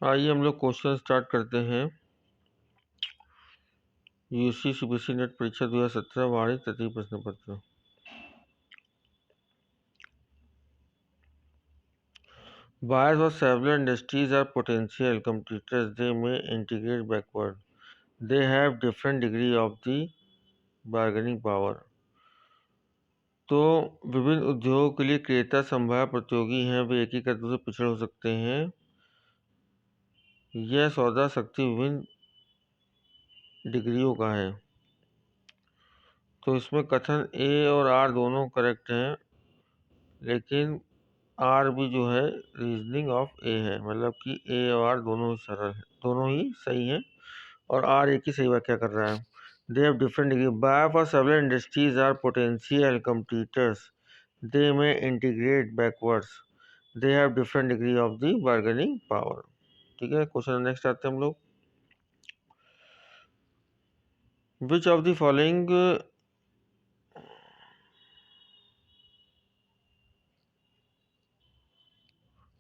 आइए हम लोग क्वेश्चन स्टार्ट करते हैं। यूसी सीबीएसई नेट परीक्षा 2017 वाणिज्य तृतीय प्रश्न पत्र। Buyers of several industries are potential competitors. They may integrate backward. They have different degree of the bargaining power. तो विभिन्न उद्योगों के लिए क्रेता संभाव्य प्रतियोगी हैं, वे एक ही कदम से पिछड़ हो सकते हैं। यह सौदा शक्ति विभिन्न डिग्रियों का है। तो इसमें कथन ए और आर दोनों करेक्ट हैं, लेकिन आर भी जो है रीजनिंग ऑफ ए है, मतलब कि ए और आर दोनों ही सरल है, दोनों ही सही हैं और आर एक ही सही व्याख्या कर रहा है। They have different degree. By for several industries are potential competitors. They may integrate backwards. They have different degree of the bargaining power. ठीक है, क्वेश्चन नेक्स्ट आते हैं हम लोग। Which of the following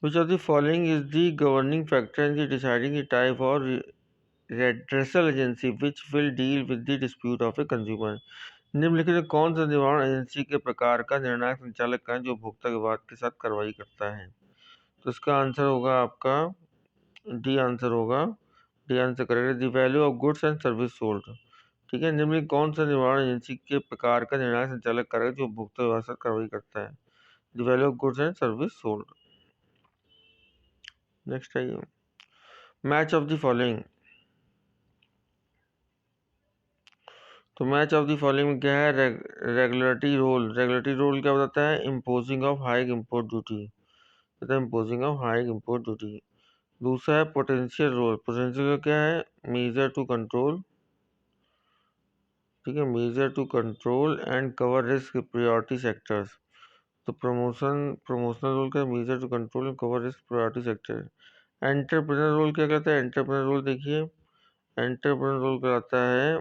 Which of the following is the governing factor in the deciding the type or redressal agency which will deal with the dispute of a consumer? निम्नलिखित में कौन सा निवारण agency के प्रकार का निर्णायक संचालक है जो उपभोक्ता विवाद के साथ कार्रवाई करता है? तो इसका आंसर होगा आपका डी आंसर होगा। डी आंसर करेगा the value of goods and service sold. ठीक है, निम्नलिखित कौन सा निवारण एजेंसी के प्रकार का निर्णायक संचालक करेगा जो उपभोक्ता विवाद के साथ कार्रवाई करता है? The value of goods and service sold. Next आइए, मैच ऑफ द फॉलोइंग। तो मैच ऑफ द फॉलोइंग में क्या है? Regulatory role. रेगुलेटरी रोल क्या बताता है? Imposing of high import duty, मतलब imposing of high import duty. दूसरा है पोटेंशियल रोल। पोटेंशियल क्या है? Measure to control. ठीक है, measure to control and cover risk priority sectors. तो प्रमोशनल रोल क्या है? Measure to control and cover risk priority sector. Entrepreneur role क्या कहता है? एंटरप्रेन्योर रोल देखिए, एंटरप्रेन्योर रोल कहलाता है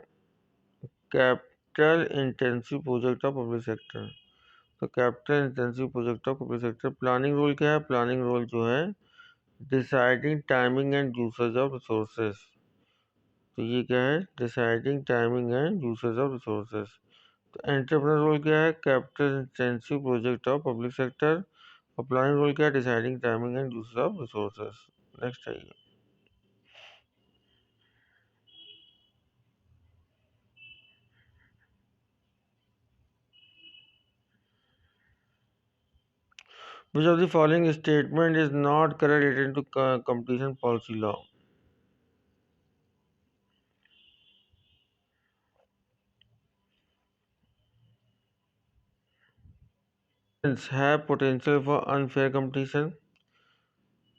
capital intensive project of public sector. तो capital intensive project of public sector. Planning role क्या है? प्लानिंग रोल जो है deciding timing and usage of resources. तो ये क्या है? Deciding timing and usage of resources. तो एंटरप्रेन्योर रोल क्या है? Capital intensive project of public sector. और प्लानिंग रोल क्या है? Deciding timing and usage of resources. Next आइए, which of the following statement is not correct related to competition policy law? Have potential for unfair competition.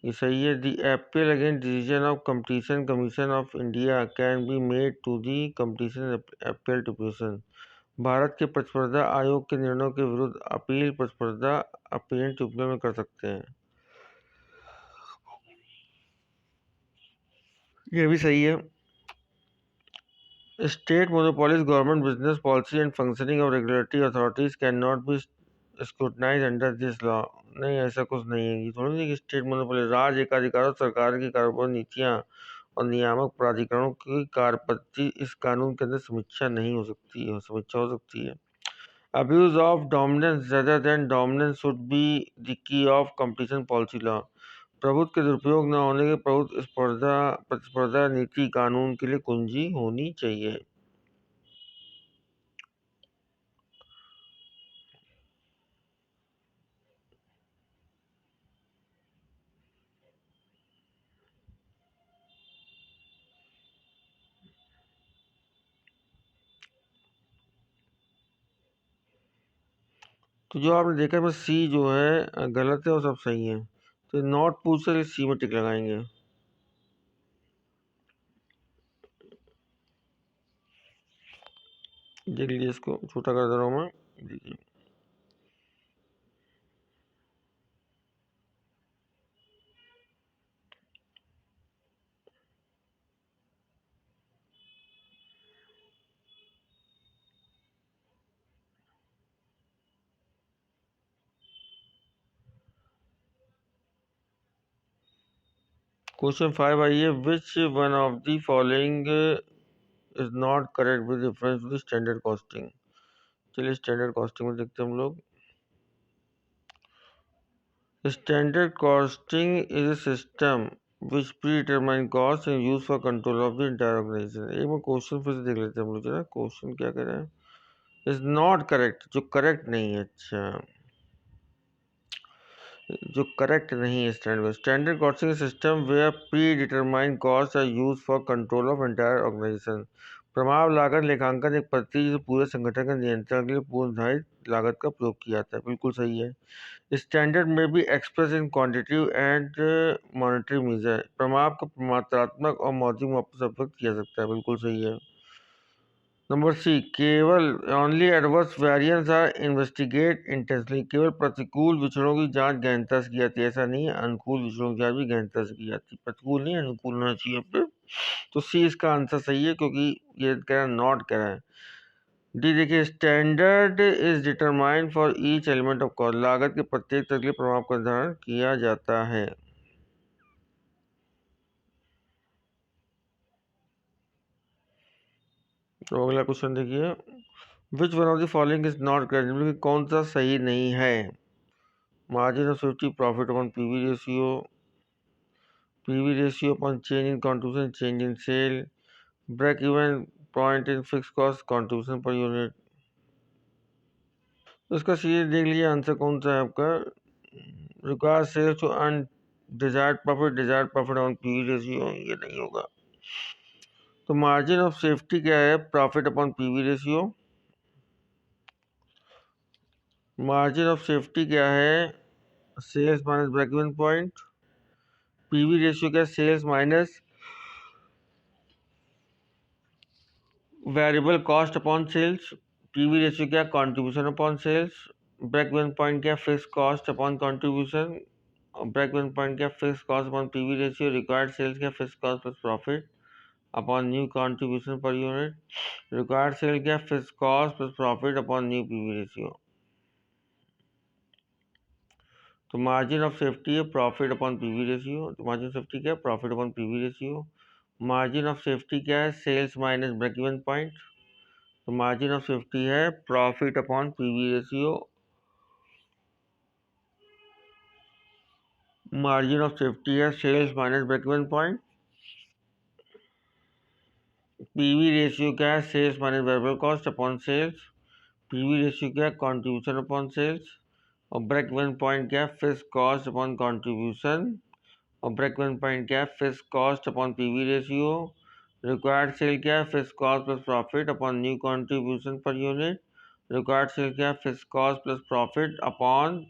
ये सही है। दी appeal against decision of competition commission of India can be made to the competition appeal tribunal. Bharat के प्रतिस्पर्धा आयोग के निर्णयों के विरुद्ध अपील प्रतिस्पर्धा अपील ट्रिब्यूनल में कर सकते हैं। ये भी सही है। State monopolies government business policy and functioning of regulatory authorities can not be scrutinise under this law. नहीं, ऐसा कुछ नहीं है। ये थोड़ी नहीं कि स्टेट मोनोपोली राज्य एकाधिकार और सरकार की कारोबार नीतियाँ और नियामक प्राधिकरणों की कार्यपद्धति इस कानून के अंदर समीक्षा नहीं हो सकती है, समीक्षा हो सकती है। Abuse of dominance rather than dominance should be the key of competition policy law. प्रभुत्व के दुरुपयोग न होने के प्रभुत्व प्रतिस्पर्धा नीति कानून के लिए कुंजी होनी चाहिए। तो जो आपने देखा है सी जो है गलत है और सब सही है। तो नॉट पूछ कर सी में टिक लगाएंगे। देख लीजिए, इसको छोटा कर दे रहा हूँ मैं, देखिए। क्वेश्चन 5 आइए, which one of the following is not correct with reference to standard costing. चलिए स्टैंडर्ड कॉस्टिंग में देखते हैं हम लोग। Standard costing is a system which predetermine cost and use for control of the entire organisation. एक बार question फिर से देख लेते हैं हम लोग जरा, क्वेश्चन क्या कह रहे हैं। इज नॉट करेक्ट, जो करेक्ट नहीं है। अच्छा, जो करेक्ट नहीं है standard costing system where predetermined cost are use for control of entire organisation. प्रभाव लागत लेखांकन एक पद्धति जो पूरे संगठन के नियंत्रण के लिए पूर्ण निर्धारित लागत का प्रयोग किया जाता है। बिल्कुल सही है। स्टैंडर्ड में भी express in quantitative and monetary measure. प्रभाव को मात्रात्मक और मौद्रिक माप से व्यक्त किया सकता है। बिल्कुल सही है। नंबर सी, केवल only adverse variance are investigate intensely. केवल प्रतिकूल विचरणों की जांच गहनता से की जाती है, ऐसा नहीं है, अनुकूल विचरणों की जांच भी गहनता से की जाती है। प्रतिकूल नहीं, अनुकूल होना चाहिए पे। तो सी इसका आंसर सही है, क्योंकि ये कह रहा है नॉट कह रहा है। डी देखिए, standard is determined for each element of cost. लागत के प्रत्येक तक के लिए प्रभाव का निर्धारण किया जाता है। तो अगला क्वेश्चन देखिए, which one of the following is not correct. कौन सा सही नहीं है। Margin of safety, profit upon PV ratio, PV ratio upon change in contribution, change in sale, break even point in fix cost, contribution per unit. तो इसका सीधे देख लीजिए आंसर कौन सा है आपका। Required sales to earn desired profit on PV ratio, ये नहीं होगा। तो मार्जिन ऑफ सेफ्टी क्या है, profit upon PV ratio. Margin of safety क्या है, sales minus break even point. PV ratio क्या, sales minus variable cost upon sales. PV ratio क्या, contribution upon sales. Break even point क्या, fix cost upon contribution. Break even point क्या, fix cost upon PV ratio. Required sales क्या, fix cost plus profit upon new contribution per unit. Required sale क्या, fix cost plus profit upon new PV ratio. तो margin of safety है profit upon PV ratio. तो margin of safety क्या है, profit upon PV ratio. Margin of safety क्या है, sales minus break even point. तो margin of safety है profit upon PV ratio. Margin of safety है sales minus break even point. PV ratio क्या है, sales minus variable cost upon sales. PV ratio क्या है, contribution upon sales. और break even point क्या है, fix cost upon contribution. और break even point क्या है, fix cost upon PV ratio. Required sale क्या है, fix cost plus profit upon new contribution per unit. Required sale क्या है, fix cost plus profit upon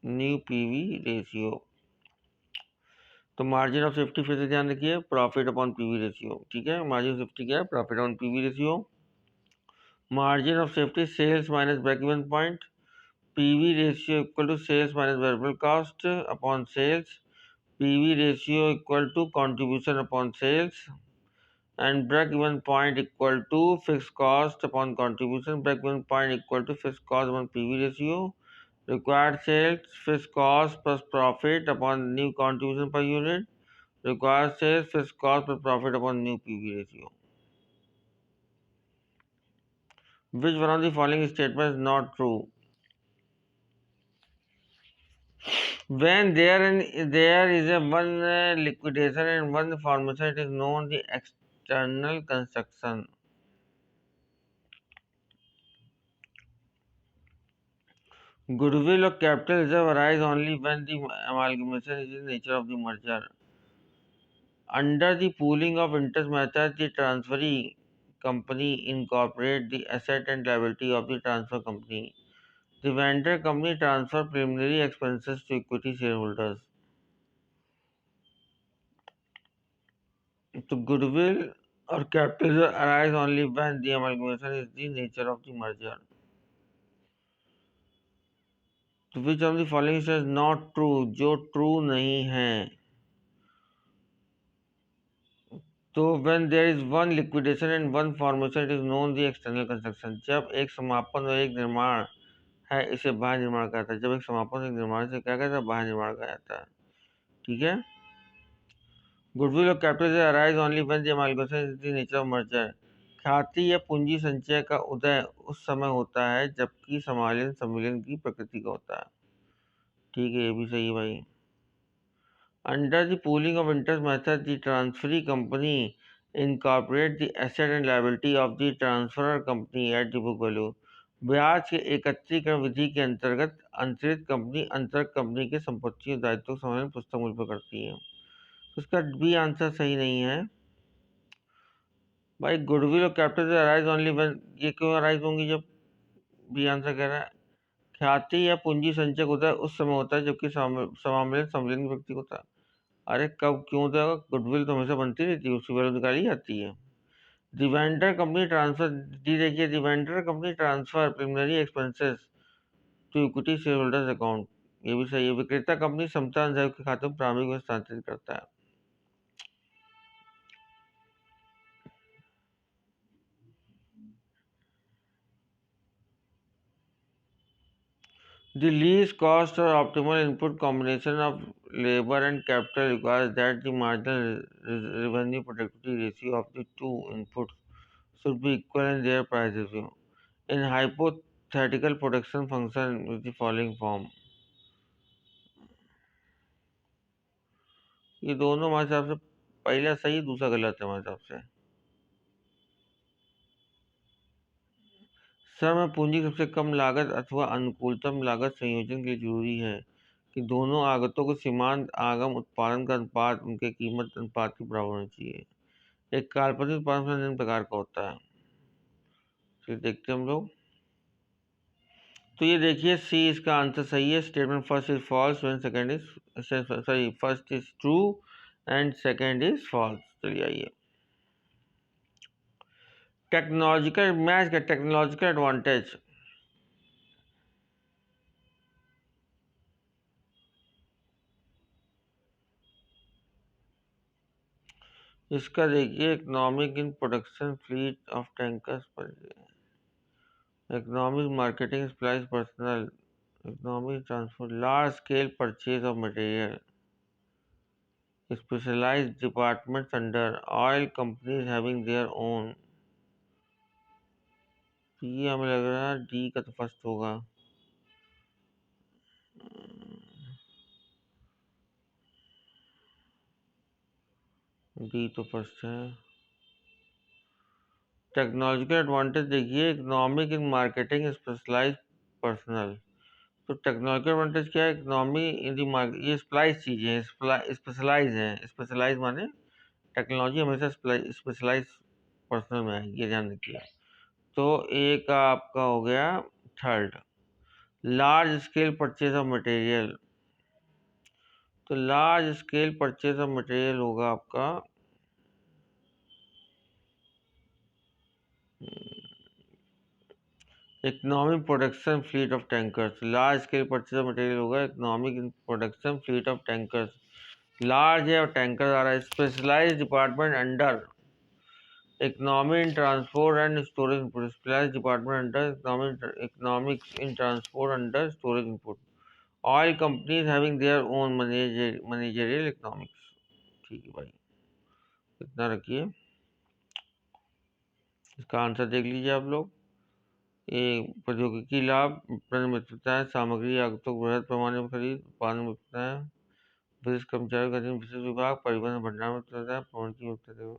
new PV ratio. तो margin of safety फिर से ध्यान रखिए, प्रॉफिट अपॉन पीवी रेशियो। ठीक है, मार्जिन ऑफ सेफ्टी क्या है, profit upon PV ratio. Margin of safety sales minus break even point. PV ratio equal to sales minus variable cost upon sales. PV ratio equal to contribution upon sales. And break even point equal to fix cost upon contribution. Break even point equal to fix cost upon PV ratio. Required sales fix cost plus profit upon new contribution per unit. Requires sales fixed cost plus profit upon new PV ratio. Which one of the following statements is not true? When there is a one liquidation and one formation, it is known the external construction. Goodwill or capital reserve arise only when the amalgamation is in the nature of the merger. Under the pooling of interest method, the transferee company incorporate the asset and liability of the transfer company. The vendor company transfer preliminary expenses to equity shareholders. So goodwill or capital arise only when the amalgamation is the nature of the merger. So which of the following is not true? जो true नहीं है. तो when there is one liquidation and one formation, it is known the external construction. जब एक समापन और एक निर्माण है, इसे बाह्य निर्माण कहता है। जब एक समापन और एक निर्माण से क्या कहता है, बाह्य निर्माण कहता है। ठीक है। गुडविल और capital arise only when the amalgamation is the nature of merger. ख्याति या पूंजी संचय का उदय उस समय होता है जबकि समालयन सम्मिलन की प्रकृति का होता है। ठीक है, ये भी सही है भाई। Under the pooling of interest method the transferee company incorporate the asset and liability of the transferor company at the book value. ब्याज के एकत्रीकरण विधि के अंतर्गत अंतरित कंपनी अंतरक कंपनी के संपत्ति और दायित्व का समाधान पुस्तक मूल्य पर करती है। उसका भी आंसर सही नहीं है भाई। गुडविल और कैपिटल अराइज ओनली व्हेन, ये क्यों अराइज होंगी जब भी आंसर कह रहा है। ख्याति या पूंजी संचय उदय उस समय होता है जबकि समामलित सम्मिलन व्यक्ति होता है। अरे कब क्यों होता है? गुडविल तो हमेशा बनती रहती है, उसकी वैल्यू निकाली जाती है। डिवेंडर कंपनी ट्रांसफर, डी देखिए, डिवेंडर company transfer preliminary expenses to equity share holders account, ये भी सही है। विक्रेता कंपनी समता के खाते में प्रारंभिक में स्थानांतरित करता है। The least cost or optimal input combination of labor and capital requires that the marginal revenue productivity ratio of the two inputs should be equal in their price ratio. In hypothetical production function with the following form. ये दोनों हमारे हिसाब से पहला सही दूसरा गलत है हमारे हिसाब से। श्रम पूंजी सबसे कम लागत अथवा अनुकूलतम लागत संयोजन के लिए जरूरी है कि दोनों आगतों को सीमांत आगम उत्पादन का अनुपात उनके कीमत अनुपात के बराबर होना चाहिए। एक काल्पनिक उत्पादन निम्न प्रकार का होता है। फिर देखते हैं हम लोग। तो ये देखिए, सी इसका आंसर सही है। Statement first is false when second is sorry first is true and second is false. चलिए आइए, टेक्नोलॉजिकल मैच का टेक्नोलॉजिकल एडवांटेज। इसका देखिए, economic in production fleet of tankers पर, economic marketing supplies personnel, economic transport, large scale purchase of material, specialized departments under oil companies having their own. ये हमें लग रहा है डी का तो फर्स्ट होगा। डी तो फर्स्ट है। टेक्नोलॉजिकल एडवांटेज देखिए, economic in marketing specialised personal. तो टेक्नोलॉजिकल एडवांटेज क्या है? इकोनॉमी इन दी मार्केट, ये स्प्लाइज चीज़ें हैं, स्पेशलाइज हैं। स्पेशलाइज माने टेक्नोलॉजी हमेशा स्पेशलाइज पर्सनल में है, ये ध्यान रखिए। तो ए का आपका हो गया third. Large scale purchase of material, तो large scale purchase of material होगा आपका economic production fleet of tankers. Large scale purchase of material होगा economic production fleet of tankers. Large है और टैंकर आ रहा है। Specialise department under economic in transport and storage input, specialise department under economics in transport under storage input. Oil companies having their own managerial economics. ठीक है भाई, इतना रखिए। इसका आंसर देख लीजिए आप लोग। ये प्रौद्योगिकी लाभ, मित्रताएं, सामग्री आगतों को बृहद पैमाने पर खरीद, उत्पादन मित्रताएं, विशिष्ट कर्मचारियों का अधीन विशिष्ट विभाग, परिवहन भंडार मित्रताएं, पवन की मित्रता।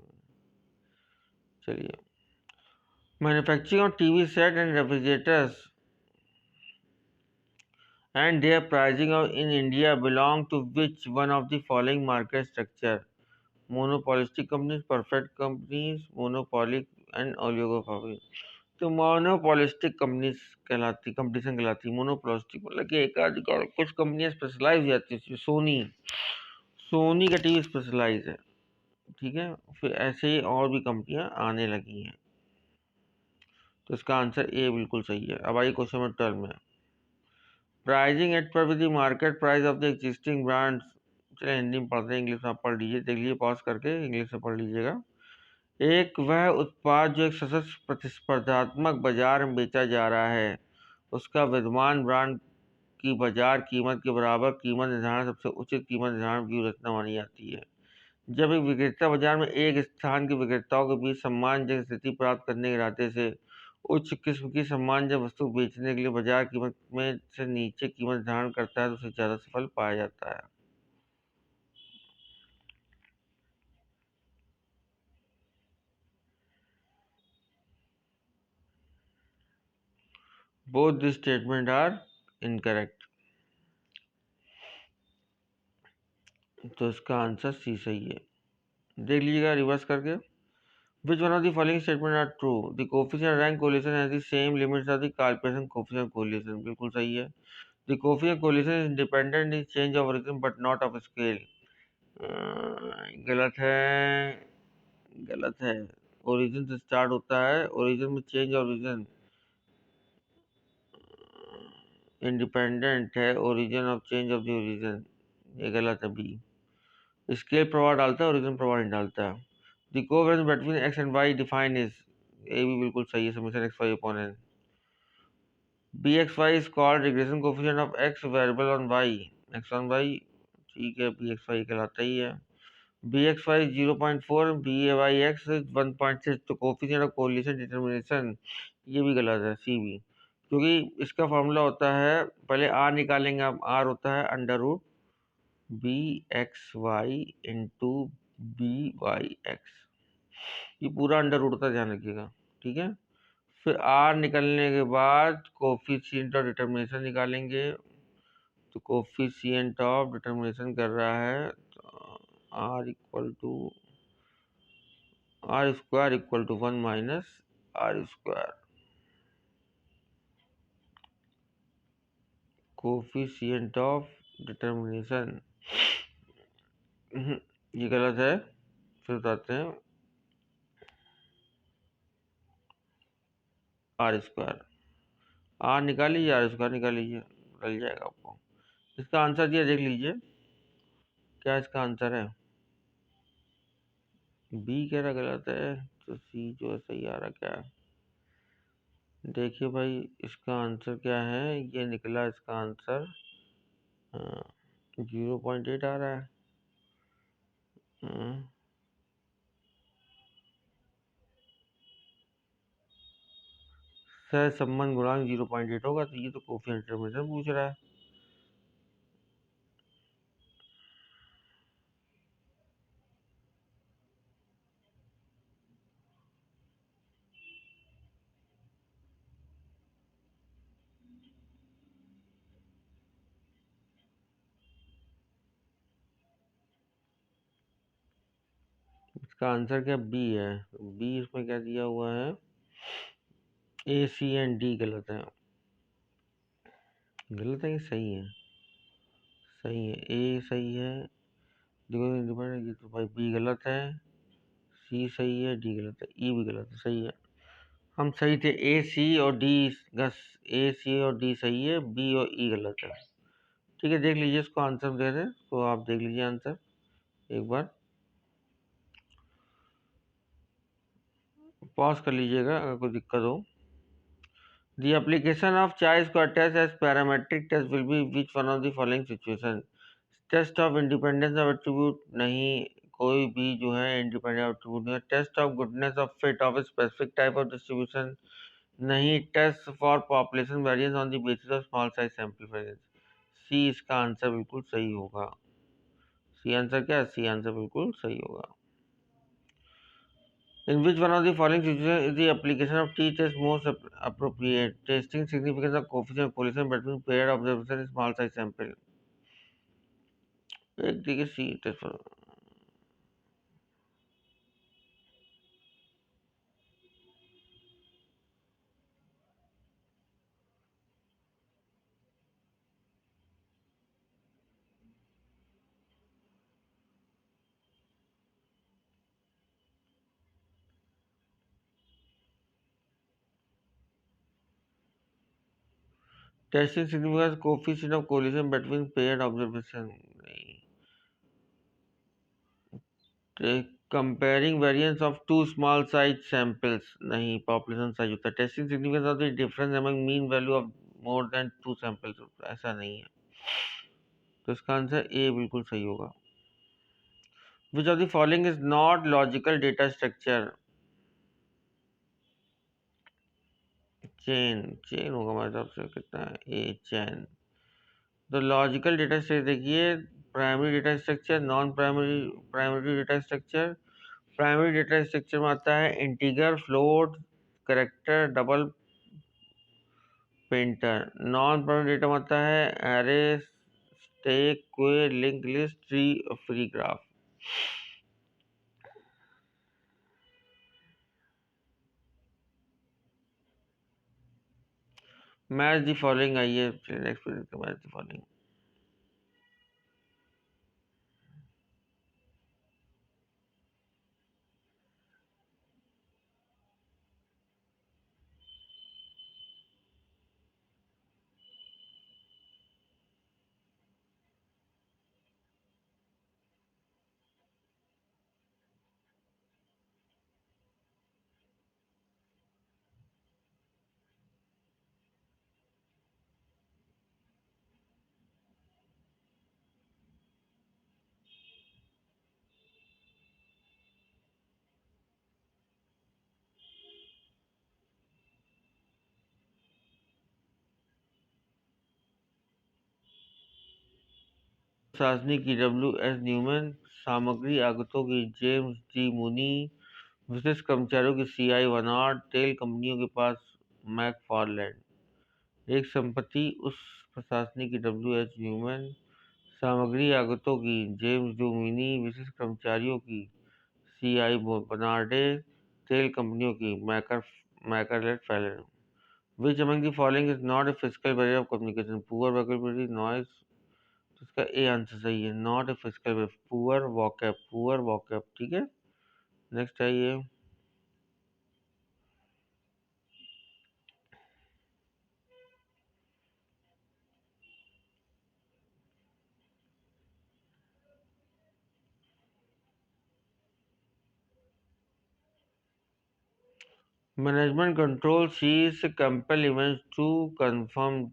चलिए, manufacturing of TV set and refrigerators and their pricing in India belong to which one of the following market structure? Monopolistic companies, perfect companies, monopoly and oligopoly. तो मोनोपोलिस्टिक कंपनीज कहलाती, कंपटीशन कहलाती। मोनोपोलिस्टिक मतलब कि एकाधिकार, कुछ कंपनियां specialise हो जाती है। सोनी, सोनी का टीवी स्पेशलाइज है, ठीक है। फिर ऐसे ही और भी कंपनियां आने लगी हैं। तो इसका आंसर ए बिल्कुल सही है। अब आइए क्वेश्चन नंबर 12 में। प्राइजिंग एट पर with the market price of the existing brands. चलिए हिंदी में पढ़ते हैं, इंग्लिश में आप पढ़ लीजिए, देख लीजिए पॉज करके, इंग्लिश में पढ़ लीजिएगा। एक वह उत्पाद जो एक सशक्त प्रतिस्पर्धात्मक बाजार में बेचा जा रहा है, उसका विद्यमान ब्रांड की बाजार कीमत के बराबर कीमत निर्धारण सबसे उचित कीमत निर्धारण की रचना मानी जाती है। जब एक विक्रेता बाजार में एक स्थान के विक्रेताओं के बीच सम्मानजनक स्थिति प्राप्त करने के इरादे से उच्च किस्म की सम्मानजनक वस्तु बेचने के लिए बाजार कीमत में से नीचे कीमत धारण करता है तो उसे ज्यादा सफल पाया जाता है। Both this statement are incorrect. तो इसका आंसर सी सही है। देख लीजिएगा रिवर्स करके। Which one of the following statement are true? The coefficient rank correlation has the same limits as the Carpesian coefficient correlation. बिल्कुल सही है। The coefficient correlation is independent in change of origin but not of scale. गलत है, गलत है। Origin से start होता है, ओरिजिन में चेंज ओरिजिन इंडिपेंडेंट है origin of change of the origin. ये गलत है बी। स्केल प्रभाव डालता है, ओरिजिन प्रभाव नहीं डालता। The covariance between X and Y define is, A भी बिल्कुल सही है, summation X Y upon N. bxy is called regression coefficient of x variable on y, x on y, ठीक है, bxy कहलाता ही है। bxy 0.4, bayx 1.6, तो कोफिशिएंट ऑफ कोरिलेशन डिटर्मिनेशन ये भी गलत है, सी भी, क्योंकि इसका फॉर्मूला होता है, पहले r निकालेंगे, अब r होता है under root bxy into byx, ये पूरा अंडर रूट होता है, ध्यान रखिएगा, ठीक है। फिर आर निकलने के बाद कोफिशिएंट ऑफ डिटर्मिनेशन निकालेंगे, तो कोफिशिएंट ऑफ डिटर्मिनेशन कर रहा है तो r square equal to 1 minus r square. Coefficient of determination ये गलत है, फिर बताते हैं, आर स्क्वायर, आर निकाल लीजिए, आर स्क्वायर निकाल लीजिए, मिल जाएगा आपको। इसका आंसर दिया, देख लीजिए क्या इसका आंसर है। बी कह रहा गलत है, तो सी जो है सही आ रहा क्या है। देखिए भाई इसका आंसर क्या है, ये निकला इसका आंसर 0.8 आ रहा है। सह संबंध गुणांक 0.8 होगा, तो ये तो कोफिशिएंट डिटर्मिनेशन पूछ रहा है। इसका आंसर क्या बी है, बी इसमें क्या दिया हुआ है, ए सी एंड डी गलत है। गलत है कि सही है, सही है, ए सही है, ये तो भाई बी गलत है, सी सही है, डी गलत है, ई भी गलत है, सही है, हम सही थे। ए सी और डी, बस ए सी और डी सही है, बी और ई गलत है। ठीक है, देख लीजिए इसको आंसर दे रहे हैं, तो आप देख लीजिए आंसर एक बार, पॉज कर लीजिएगा अगर कोई दिक्कत हो। The application of chi-square test as parametric test will be which one of the following situation? Test of independence of attribute नहीं, कोई भी जो है इंडिपेंडेंट एट्रीब्यूट नहीं है। Test of goodness of fit of specific type of distribution नहीं। Test for population variance on the basis of small size sample variance. C इसका answer बिल्कुल सही होगा। सी आंसर क्या है, सी आंसर बिल्कुल सही होगा। In which one of the following situations is the application of t-test most appropriate? Testing significance of coefficient of correlation between paired observation in small size sample. एक देखिए C test पर। Testing significance coefficient of correlation between paired observation नहीं। Comparing variance of two small size samples नहीं, population size होता है। Testing significance of the difference among mean value of more than two samples, ऐसा नहीं है, तो इसका आंसर ए बिल्कुल सही होगा। Which of the following is not logical data structure? Chain, chain होगा हमारे हिसाब से, कितना है ए, चेन। तो लॉजिकल डेटा स्ट्रक्चर देखिए, primary data structure, non primary, primary data structure. Primary data structure में आता है integer, float, character, double pointer. Non primary data में आता है array, stack, query, link list, tree और free graph. Match the following, आइए next match the following. Shasni की W.S. Newman, सामग्री आगतों की जेम्स डी मुनी, विशिष्ट कर्मचारियों की C.I. वनार्ड, तेल कंपनियों के पास मैकफारलैंड। एक संपत्ति उस प्रशासनिक की W.H. न्यूमैन, सामग्री आगतों की जेम्स डी मुनी, विशिष्ट कर्मचारियों की C.I. बनार्डे, तेल कंपनियों की मैकफारलैंड। Which among the following is not a physical barrier of communication? Poor vocabulary, noise। तो इसका ए आंसर सही है, not a physical wave, poor walkup, poor walkup. ठीक है, नेक्स्ट आइए। मैनेजमेंट कंट्रोल सीज compel events to confirm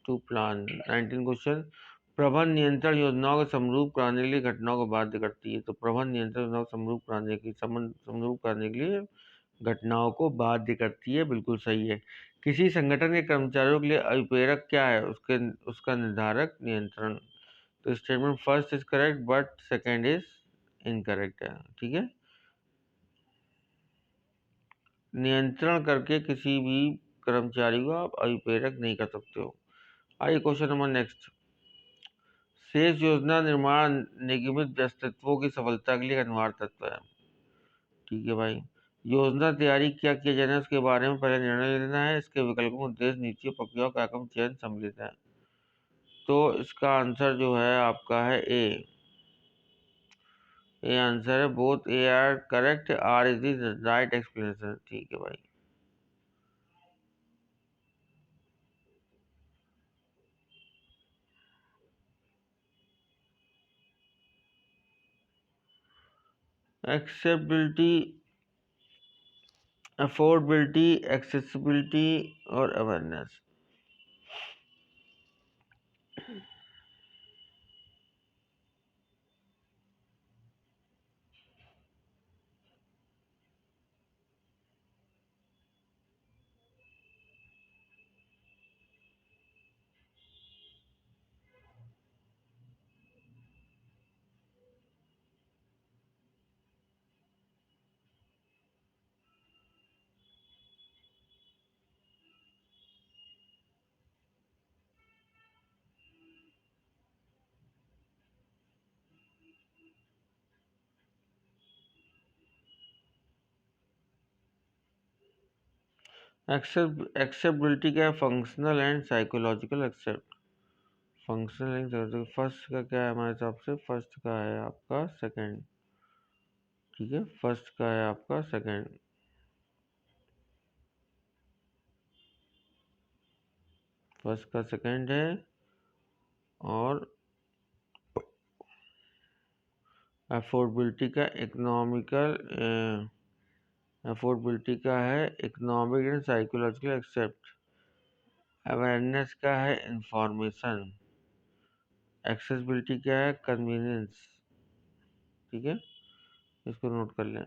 to plan. 19 question. प्रबंध नियंत्रण योजनाओं को समरूप कराने के लिए घटनाओं को बाध्य करती है। तो प्रबंध नियंत्रण योजनाओं को समरूप कराने के लिए घटनाओं को बाध्य करती है, बिल्कुल सही है। किसी संगठन के कर्मचारियों के लिए अभिप्रेरक क्या है? उसका निर्धारक नियंत्रण। तो statement first is correct but second is incorrect है। ठीक है, नियंत्रण करके किसी भी कर्मचारी को आप अभिप्रेरक नहीं कर सकते हो। आइए क्वेश्चन नंबर नेक्स्ट। शेष योजना निर्माण निगमित व्यक्तित्वों की सफलता के लिए एक अनिवार्य तत्व है। ठीक है भाई, योजना तैयारी क्या किया जाना है उसके बारे में पहले निर्णय लेना है। इसके विकल्पों, उद्देश्य, नीतियों, प्रक्रियाओं का क्रम चयन सम्मिलित है। तो इसका आंसर जो है आपका है ए। ए आंसर है, both A R correct, R is the right explanation. ठीक है भाई। एक्सेप्टेबिलिटी, अफोर्डेबिलिटी, एक्सेसिबिलिटी और अवेयरनेस। एक्सेप्टेबिलिटी क्या है? Functional and psychological accept. Functional and first का क्या है हमारे हिसाब से? फर्स्ट का है आपका सेकंड। ठीक है, फर्स्ट का है आपका सेकंड। फर्स्ट का सेकंड है। और अफोर्डेबिलिटी का इकोनॉमिकल, अफोर्डेबिलिटी का है economic and psychological accept. Awareness का है इंफॉर्मेशन। एक्सेसिबिलिटी क्या है? कन्वीनियंस। ठीक है, इसको नोट कर लें।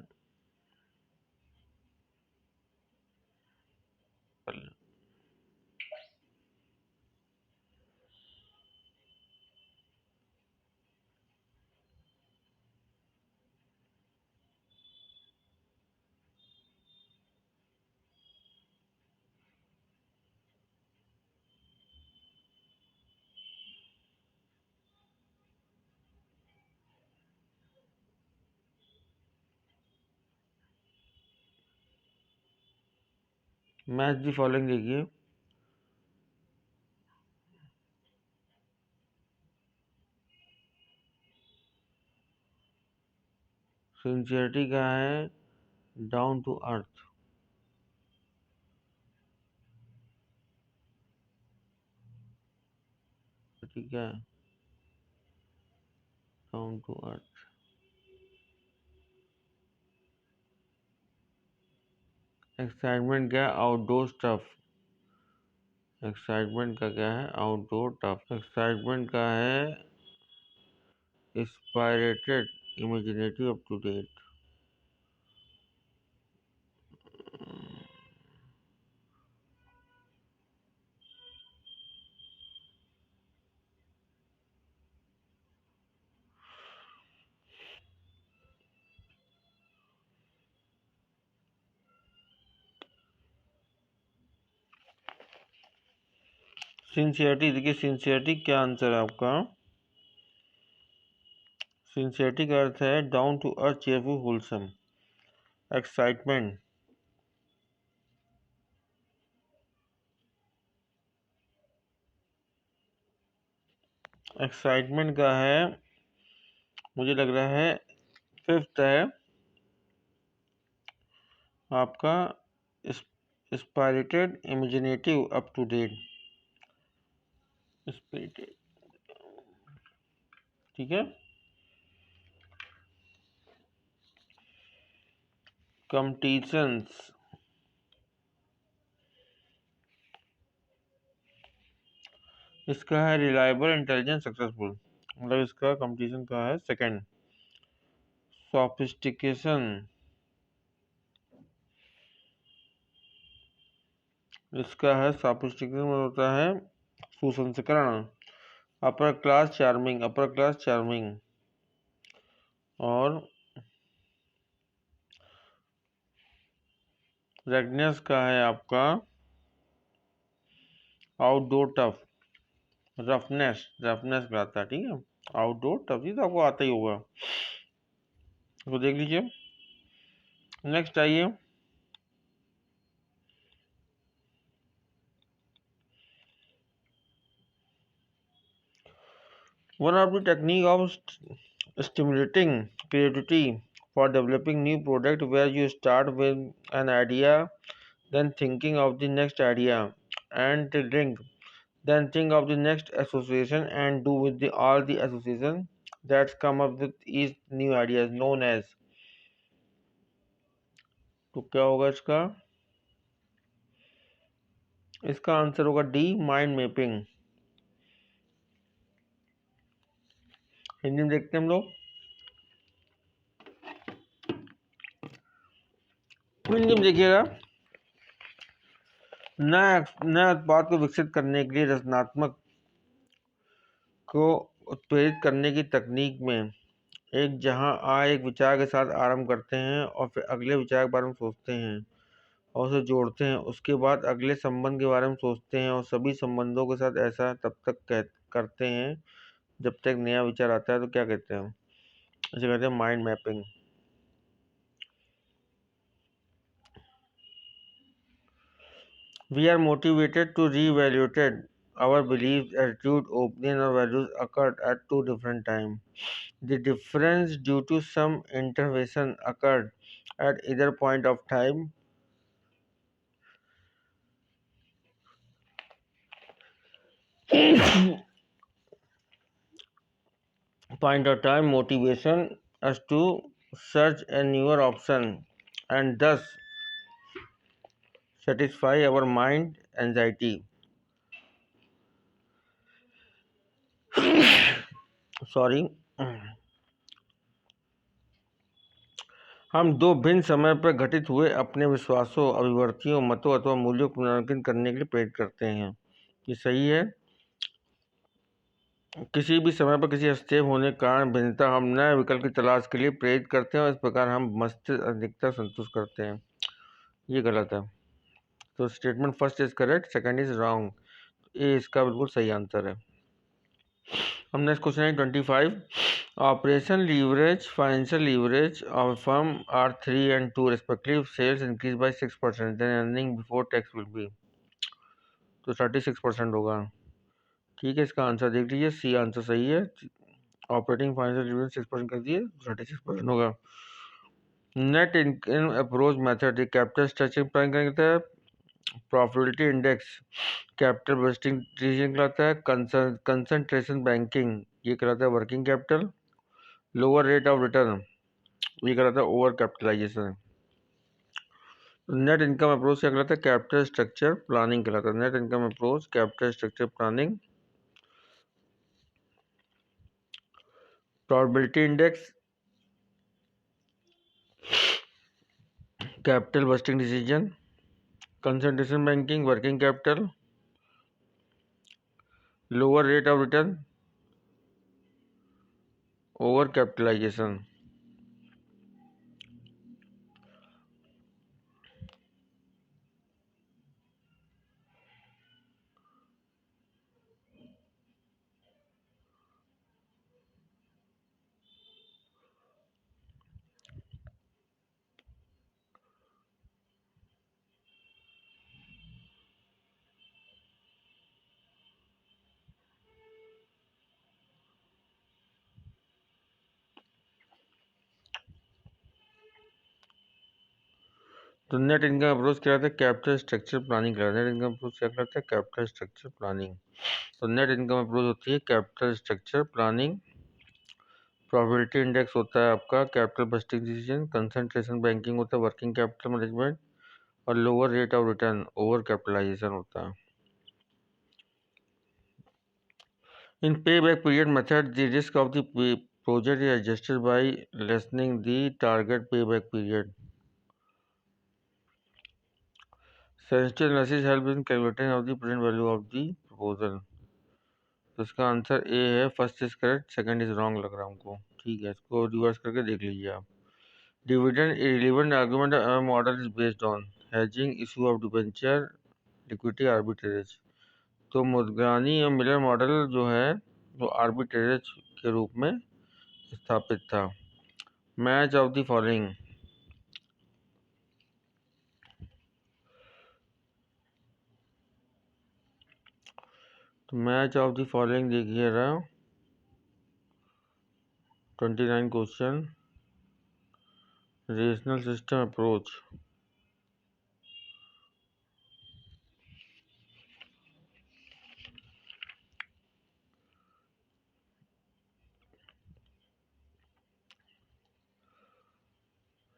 मैच दी फॉलोइंग देखिए। सिंसियरिटी का है डाउन टू अर्थ। ठीक है, डाउन टू अर्थ। एक्साइटमेंट क्या है? Outdoor stuff. एक्साइटमेंट का क्या है? Outdoor tough. एक्साइटमेंट का है inspirated, imaginative, up to date. Sincerity देखिए, सिंसियरिटी क्या आंसर है आपका? सिंसियरिटी का अर्थ है down to earth, cheerful, wholesome. Excitement, excitement का है, मुझे लग रहा है फिफ्थ है आपका, inspirated, imaginative, up to date. Spirited, ठीक है। कम्पटिशंस, इसका है रिलायबल, इंटेलिजेंट, सक्सेसफुल। मतलब इसका कंपटीशन का है सेकंड। सोफिस्टिकेशन, इसका है सोफिस्टिकेशन मतलब होता है सुसंस्करण। Upper class, charming, upper class, charming. और रेडनेस का है आपका आउटडोर टफ, रफनेस, रफनेस कहता है, ठीक है। आउटडोर टफ ही तो आपको आता ही होगा, तो देख लीजिए। नेक्स्ट आइए। One of the technique of stimulating creativity for developing new product, where you start with an idea, then thinking of the next idea and the link, then think of the next association and do with all the association that's come up with each new idea is known as। तो क्या होगा इसका? इसका answer होगा D, mind mapping. Hindi में देखते हैं हम लोग। हिंदी में देखिएगा, नया उत्पाद को विकसित करने के लिए रचनात्मक को उत्प्रेरित करने की तकनीक में एक जहां एक विचार के साथ आरंभ करते हैं और फिर अगले विचार के बारे में सोचते हैं और उसे जोड़ते हैं, उसके बाद अगले संबंध के बारे में सोचते हैं और सभी संबंधों के साथ ऐसा तब तक करते हैं जब तक नया विचार आता है। तो क्या कहते हैं? इसे कहते हैं mind mapping. We are motivated to reevaluated our beliefs, attitude, opinion or values occurred at two different times. The difference due to some intervention occurred at either point of time. Point of time motivation us to search a newer option and thus satisfy our mind anxiety. Sorry. हम दो भिन्न समय पर घटित हुए अपने विश्वासों, अभिव्यक्तियों, मतों अथवा मूल्यों को पुनरावृत्त करने के लिए प्रेरित करते हैं। ये सही है। किसी भी समय पर किसी हस्तक्षेप होने के कारण भिन्नता हम नए विकल्प की तलाश के लिए प्रेरित करते हैं और इस प्रकार हम मस्तिष्क अधिकता संतुष्ट करते हैं। ये गलत है। तो statement first is correct, second is wrong. ये इसका बिल्कुल सही आंसर है। हम नेक्स्ट क्वेश्चन है 25। Operation leverage, financial leverage of firm are 3 and 2 respectively. Sales increase by 6%, then earning before tax will be, तो 36% होगा। ठीक है, इसका आंसर देख लीजिए, सी आंसर सही है। ऑपरेटिंग फाइनेंशियल लीवरेज 6% कर दिए, 36% होगा। Net income approach method capital structure plan कहता है। Profitability index capital budgeting decision कहलाता है। कंसंट्रेशन बैंकिंग ये कहलाता है working capital. Lower rate of return ये कहलाता है over capitalization. Net income approach क्या कहलाता है? कैपिटल स्ट्रक्चर प्लानिंग कहलाता है। Net income approach capital structure planning. Probability index capital budgeting decision. Concentration banking working capital. Lower rate of return over capitalization. तो net income approach क्या कहलाता है? Capital structure planning कहलाता है। नेट इनकम अप्रोच क्या कहलाता है? Capital structure planning. तो नेट इनकम अप्रोच होती है capital structure planning. Probability index होता है आपका capital budgeting decision. Concentration banking होता है वर्किंग कैपिटल मैनेजमेंट। और lower rate of return over capitalization होता है। In pay back period method the risk of the project is adjusted by lessening the target payback period. Sensitive analysis helps in calculating of the present value of the proposal. तो इसका answer A है। First is correct, second is wrong लग रहा है हमको। ठीक है, इसको रिवर्स करके देख लीजिए आप। Dividend irrelevant argument model is based on hedging, issue of debenture, liquidity, arbitrage. तो मुद्रानी और मिलर मॉडल जो है वो आर्बिट्रेज के रूप में स्थापित था। Match of the following. तो मैच ऑफ द फॉलोइंग देखिए रहा 29 question. Rational system approach,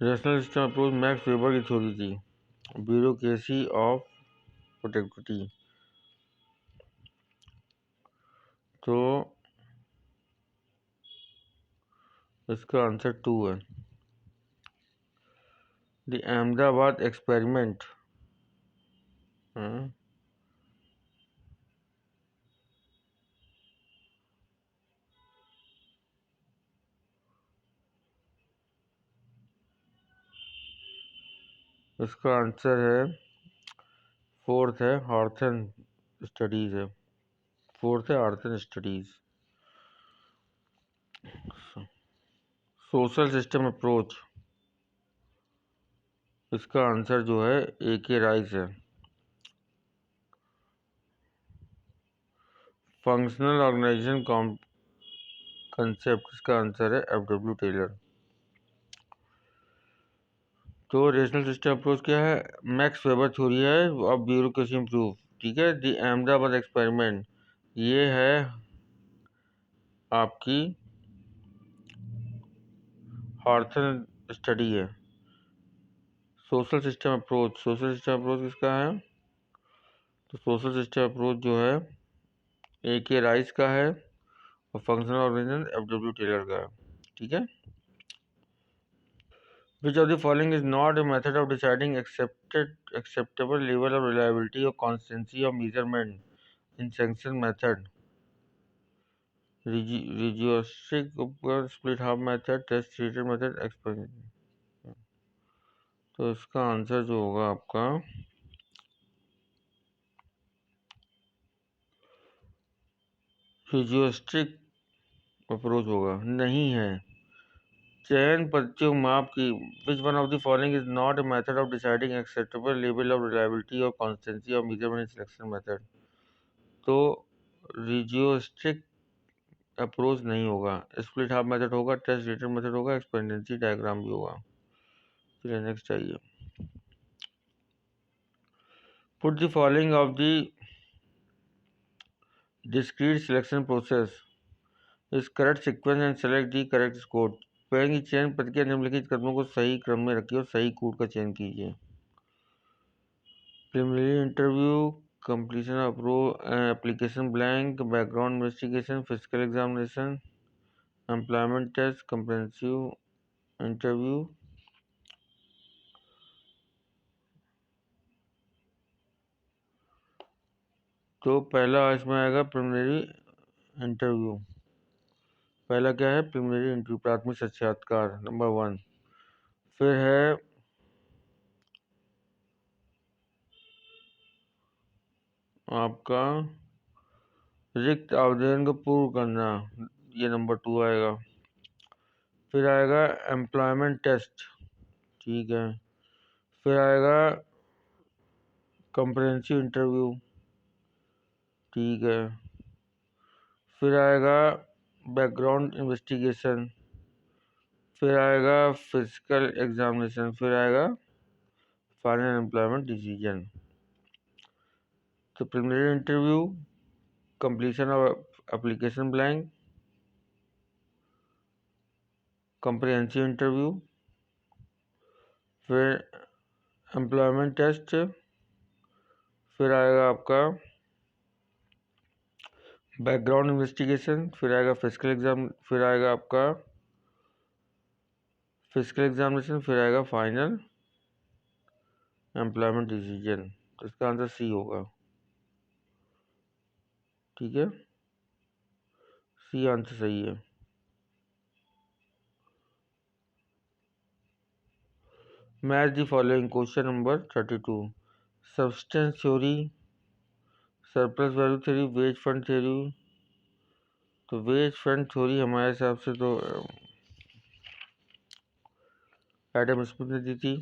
rational system approach max weber की थ्योरी थी। ब्यूरोक्रेसी ऑफ प्रोडक्टिविटी, तो इसका आंसर 2 है। द अहमदाबाद एक्सपेरिमेंट, इसका आंसर है 4th है, हार्थन स्टडीज है। 4th है हार्थन स्टडीज। सोशल सिस्टम अप्रोच, इसका आंसर जो है ए के राइस है। फंक्शनल ऑर्गेनाइजेशन कंसेप्ट, इसका आंसर है एफ डब्ल्यू टेलर। तो रेशनल सिस्टम अप्रोच क्या है? मैक्स वेबर थ्योरी है ऑफ ब्यूरोक्रेसी इम्प्रूव। ठीक है, दी अहमदाबाद एक्सपेरिमेंट ये है आपकी हार्थन स्टडी है। Social system approach, social system approach किसका है? तो सोशल सिस्टम अप्रोच जो है ए के राइस का है और functional organization F W Taylor का है। ठीक है, Which of the following is not a method of deciding acceptable level of reliability or consistency of measurement in sanction method? Regiostic उपकरण, split half method, test treated method, experiment. तो इसका answer जो होगा आपका रिजियोस्टिक अप्रोच होगा, नहीं है। चयन पद्धतियों माप की which one of the following is not a method of deciding acceptable level of reliability और consistency of measurement selection method? तो रिजियोस्टिक अप्रोच नहीं होगा, स्प्लिट हाफ मेथड होगा, टेस्ट रेटेड मेथड होगा, एक्सपेरिमेंटल डायग्राम भी होगा। चलिए नेक्स्ट आइए। Put the following of the discrete selection process is correct sequence and select the correct code. कहेंगे चयन प्रक्रिया निम्नलिखित कदमों को सही क्रम में रखिए और सही कोड का चयन कीजिए। Preliminary interview, completion of application blank, background investigation, physical examination, employment test, comprehensive interview. तो पहला इसमें आएगा प्रिलिमिनरी इंटरव्यू। पहला क्या है? प्रिलिमिनरी इंटरव्यू, प्राथमिक साक्षात्कार, नंबर 1। फिर है आपका रिक्त आवेदन को पूर्ण करना, ये नंबर 2 आएगा। फिर आएगा एम्प्लॉयमेंट टेस्ट, ठीक है। फिर आएगा कंप्रेहेंसिव इंटरव्यू, ठीक है। फिर आएगा बैकग्राउंड इन्वेस्टिगेशन, फिर आएगा फिजिकल एग्जामिनेशन, फिर आएगा फाइनल एम्प्लॉयमेंट डिसीजन। तो preliminary interview, completion of application blank, comprehensive interview, फिर एम्प्लॉयमेंट टेस्ट, फिर आएगा आपका बैकग्राउंड इन्वेस्टिगेशन, फिर आएगा फिजिकल एग्जाम, फिर आएगा आपका फिजिकल एग्जामिनेशन, फिर आएगा फाइनल एम्प्लॉयमेंट डिसीजन। तो इसका आंसर सी होगा, ठीक है। सी आंसर सही है। Match the following, question number 32। Subsistence theory, surplus value theory, wage fund theory. तो वेज फंड थ्योरी हमारे हिसाब से तो एडम स्मिथ ने दी थी।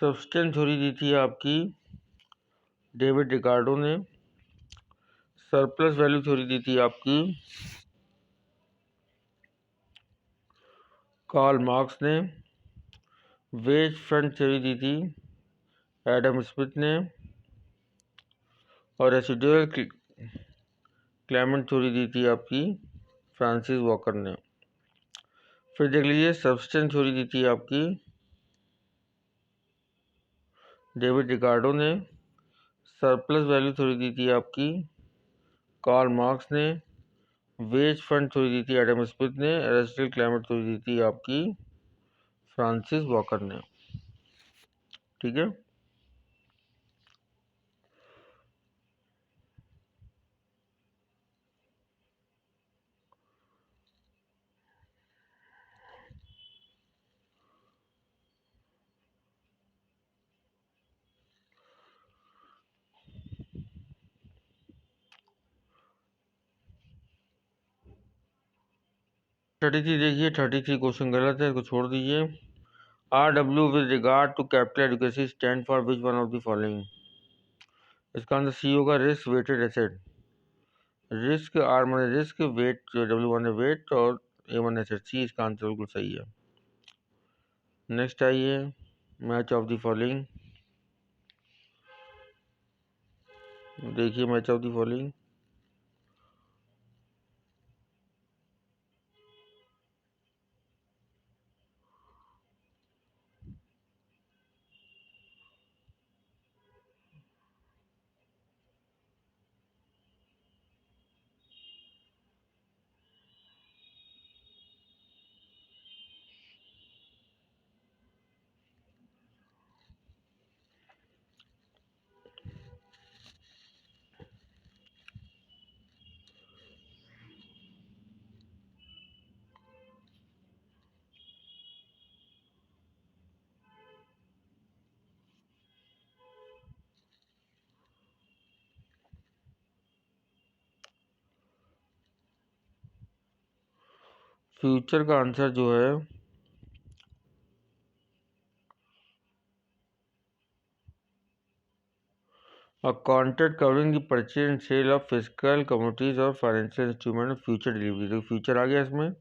सब्सटेंस थ्योरी दी थी आपकी डेविड रिकार्डो ने। सरप्लस वैल्यू थ्योरी दी थी आपकी कार्ल मार्क्स ने। वेज फंड थ्योरी दी थी एडम स्मिथ ने। और रेसिडुअल क्लेमेंट थ्योरी दी थी आपकी फ्रांसिस वॉकर ने। फिर देख लीजिए, सब्सटेंस थ्योरी दी थी आपकी डेविड रिकार्डो ने। सरप्लस वैल्यू थ्योरी दी थी आपकी कार्ल मार्क्स ने। वेज फंड थ्योरी दी थी एडम स्मिथ ने। रेसिडुअल क्लाइमेट थ्योरी दी थी आपकी फ्रांसिस वॉकर ने, ठीक है। थर्टी थ्री देखिए, 33 क्वेश्चन गलत है, इसको छोड़ दीजिए। RW with regard to capital adequacy stand for which one of the following? इसका आंसर सी होगा, risk weighted asset. Risk, R माने रिस्क, वेट W माने वेट, और ए माने एसेट। सी इसका आंसर बिल्कुल सही है। नेक्स्ट आइए, मैच ऑफ द फॉलोइंग। देखिए match of the following. Future का आंसर जो है A contract covering the purchase and sale of physical commodities और फाइनेंशियल इंस्ट्रूमेंट फ्यूचर डिलीवरी। देखिए फ्यूचर आ गया इसमें,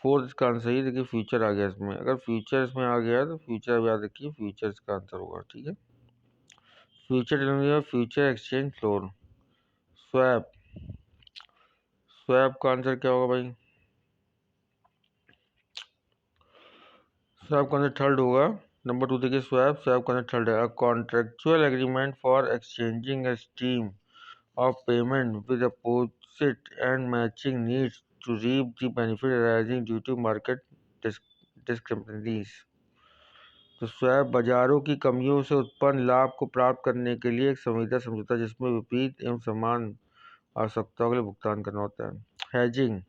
फोर्थ इसका आंसर ही। देखिए फ्यूचर आ गया इसमें, अगर फ्यूचर इसमें आ गया तो फ्यूचर याद रखिए, फ्यूचर इसका आंसर होगा। ठीक है, फ्यूचर डिलीवरी और future exchange floor. Swap, swap का आंसर क्या होगा भाई? स्वैप का आंसर थर्ड होगा। नंबर 2 देखिए, स्वैप, स्वैप का आंसर थर्ड है। Contractual agreement for exchanging a stream of payment with opposite and matching needs to reap the benefit arising due to market discrepancies। तो swap बाजारों की कमियों से उत्पन्न लाभ को प्राप्त करने के लिए एक संविदा समझौता जिसमें विपरीत एवं समान आवश्यकताओं के लिए भुगतान करना होता है। हेजिंग,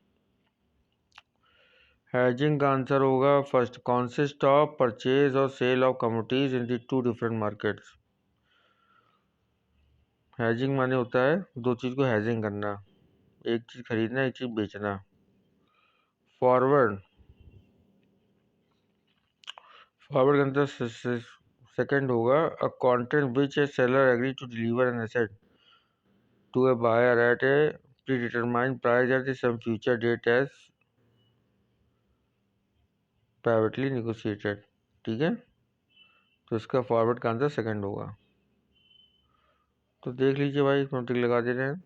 हेजिंग का आंसर होगा फर्स्ट, कॉन्सिस्ट ऑफ परचेज और sale of commodities in the two different markets. Hedging माने होता है दो चीज़ को हेजिंग करना, एक चीज़ खरीदना एक चीज़ बेचना। फॉरवर्ड, फॉरवर्ड का आंसर सेकंड होगा। A contract which a seller agree to deliver an asset to a buyer at a predetermined price at some future date as privately negotiated. ठीक है, तो इसका फॉरवर्ड का आंसर सेकंड होगा। तो देख लीजिए भाई, टिक लगा दे रहे हैं।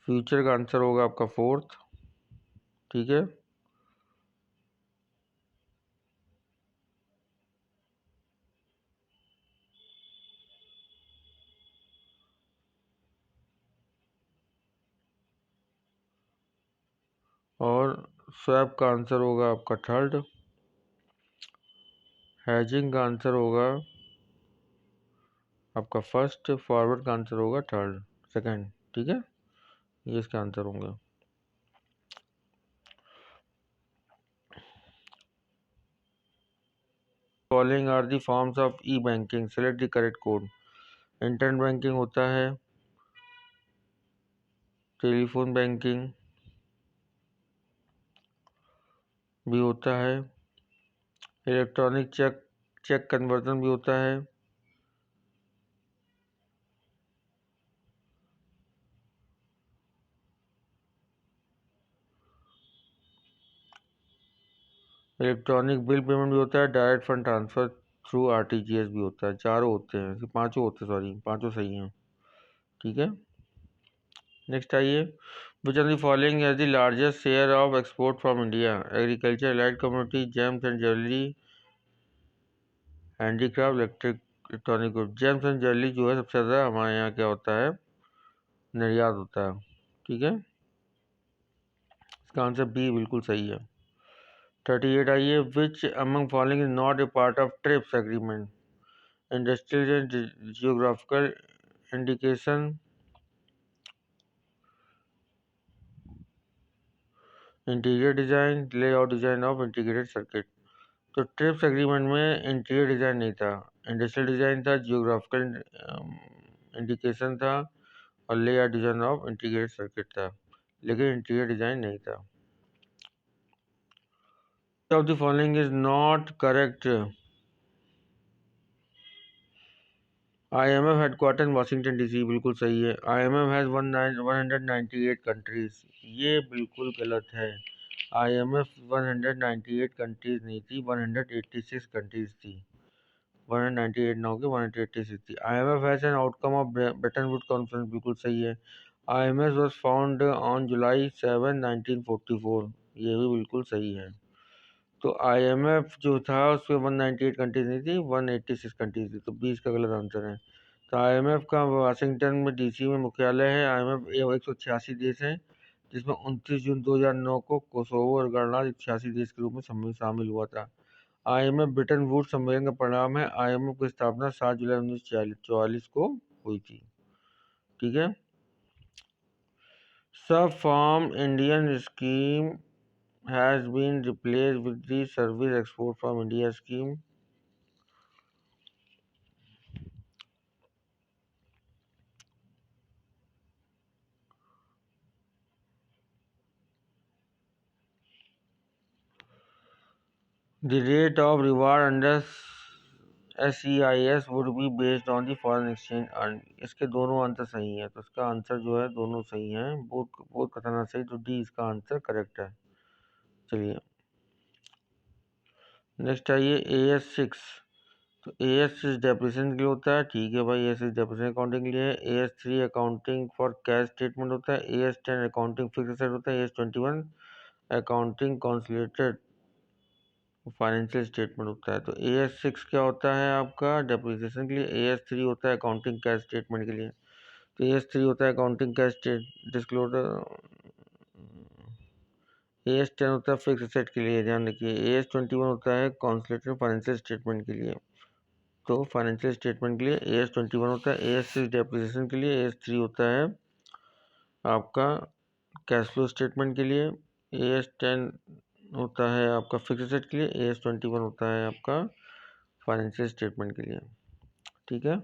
फ्यूचर का आंसर होगा आपका फोर्थ। ठीक है, और स्वैप का आंसर होगा आपका थर्ड। हैजिंग का आंसर होगा आपका फर्स्ट, फॉरवर्ड का आंसर होगा थर्ड सेकंड। ठीक है, ये इसके आंसर होंगे। Following are the forms of e banking, select the correct code. Internet banking होता है, टेलीफोन बैंकिंग भी होता है, इलेक्ट्रॉनिक चेक चेक कन्वर्जन भी होता है, इलेक्ट्रॉनिक बिल पेमेंट भी होता है, direct fund transfer through RTGS भी होता है। चारों होते हैं, पांचों होते हैं, सॉरी पांचों सही हैं। ठीक है, नेक्स्ट आइए। Which are the following as the largest share of export from India? Agriculture, allied community, gems and jewellery, handicraft, electronic good. Gems and jewellery जो है सबसे ज़्यादा हमारे यहाँ क्या होता है, निर्यात होता है। ठीक है, इसका आंसर बी बिल्कुल सही है। 38 आइए। Which among following is not A part of trips agreement? Industrial and geographical indication, interior design, layout design of integrated circuit. तो ट्रिप्स एग्रीमेंट में इंटीरियर डिज़ाइन नहीं था, इंडस्ट्रियल डिज़ाइन था, जियोग्राफिकल इंडिकेशन था और layout design of integrated circuit था, लेकिन interior design नहीं था। Of the following is not correct? IMF headquarter Washington DC, बिल्कुल सही है। IMF हैज़ 198 कंट्रीज, ये बिल्कुल गलत है। IMF 198 कंट्रीज नहीं थी, 186 कंट्रीज थी। 198 ना होगी, 186 थी। IMF has an outcome of Brayton would conference, बिल्कुल सही है। IMF was found on July 7, 1944, ये भी बिल्कुल सही है। तो IMF जो था उसमें 198 कंट्रीज नहीं थी, 186 कंट्रीज थी, तो 20 का गलत आंसर है। तो IMF का वाशिंगटन में DC में मुख्यालय है। IMF 186 देश हैं, जिसमें 29 जून 2009 को कोसोवो और गणराज्य 86 देश के रूप में शामिल हुआ था। IMF ब्रिटेन वुड्स सम्मेलन का परिणाम है। IMF की स्थापना 7 जुलाई 1944 को हुई थी। ठीक है, सब form Indian scheme has been replaced with the service export from India scheme. The rate of reward under SEIS would be based on the foreign exchange earned. इसके दोनों आंसर सही है, तो इसका आंसर जो है दोनों सही है, बहुत खतरनाक सही, तो डी इसका आंसर करेक्ट है। चलिए नेक्स्ट आइए AS6। तो AS6 डेप्रिसिएशन के लिए होता है, ठीक है भाई, AS6 डेप्रिसिएशन अकाउंटिंग के लिए है। AS3 accounting for cash statement होता है। AS10 अकाउंटिंग फिक्स एसेट होता है। AS21 accounting consolidated financial statement होता है। तो AS6 क्या होता है आपका डेप्रिसिएशन के लिए। AS3 होता है अकाउंटिंग कैश स्टेटमेंट के लिए। तो AS3 होता है अकाउंटिंग कैश डिस्क्लोजर। AS10 होता है फिक्स एसेट के लिए, ध्यान रखिए। AS21 होता है कंसोलिडेटेड फाइनेंशियल स्टेटमेंट के लिए। तो फाइनेंशियल स्टेटमेंट के लिए AS21 होता है। AS6 डेप्रिसिएशन के लिए। AS3 होता है आपका कैश फ्लो स्टेटमेंट के लिए। AS10 होता है आपका फिक्स एसेट के लिए। AS21 होता है आपका फाइनेंशियल स्टेटमेंट के लिए, ठीक है।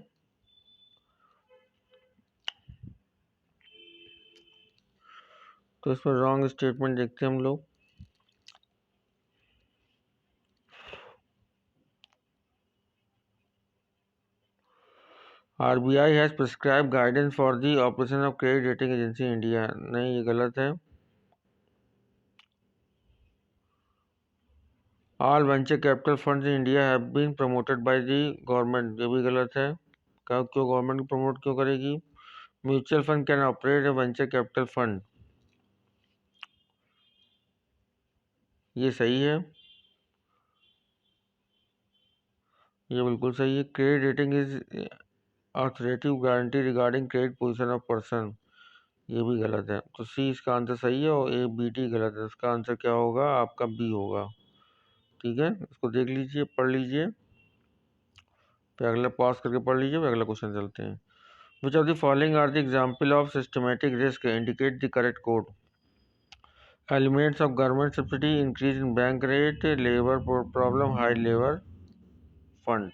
तो इसमें रॉन्ग स्टेटमेंट देखते हैं हम लोग। RBI has prescribe guidance for the operation of credit rating agency India. नहीं, ये गलत है। All venture capital funds in India have been promoted by the government. ये भी गलत है। क्यों गवर्नमेंट प्रमोट क्यों करेगी। Mutual fund can operate a venture capital fund, ये सही है, ये बिल्कुल सही है। Credit rating is authoritative guarantee regarding credit position of person, ये भी गलत है। तो सी इसका आंसर सही है और ABD गलत है। इसका आंसर क्या होगा आपका, बी होगा, ठीक है। इसको देख लीजिए, पढ़ लीजिए, फिर अगला पॉज करके पढ़ लीजिए, फिर अगला क्वेश्चन चलते हैं। Which of the following are the example of systematic risk, indicate the correct code. Elements of government subsidy, increase in bank rate, labour problem, high labour fund.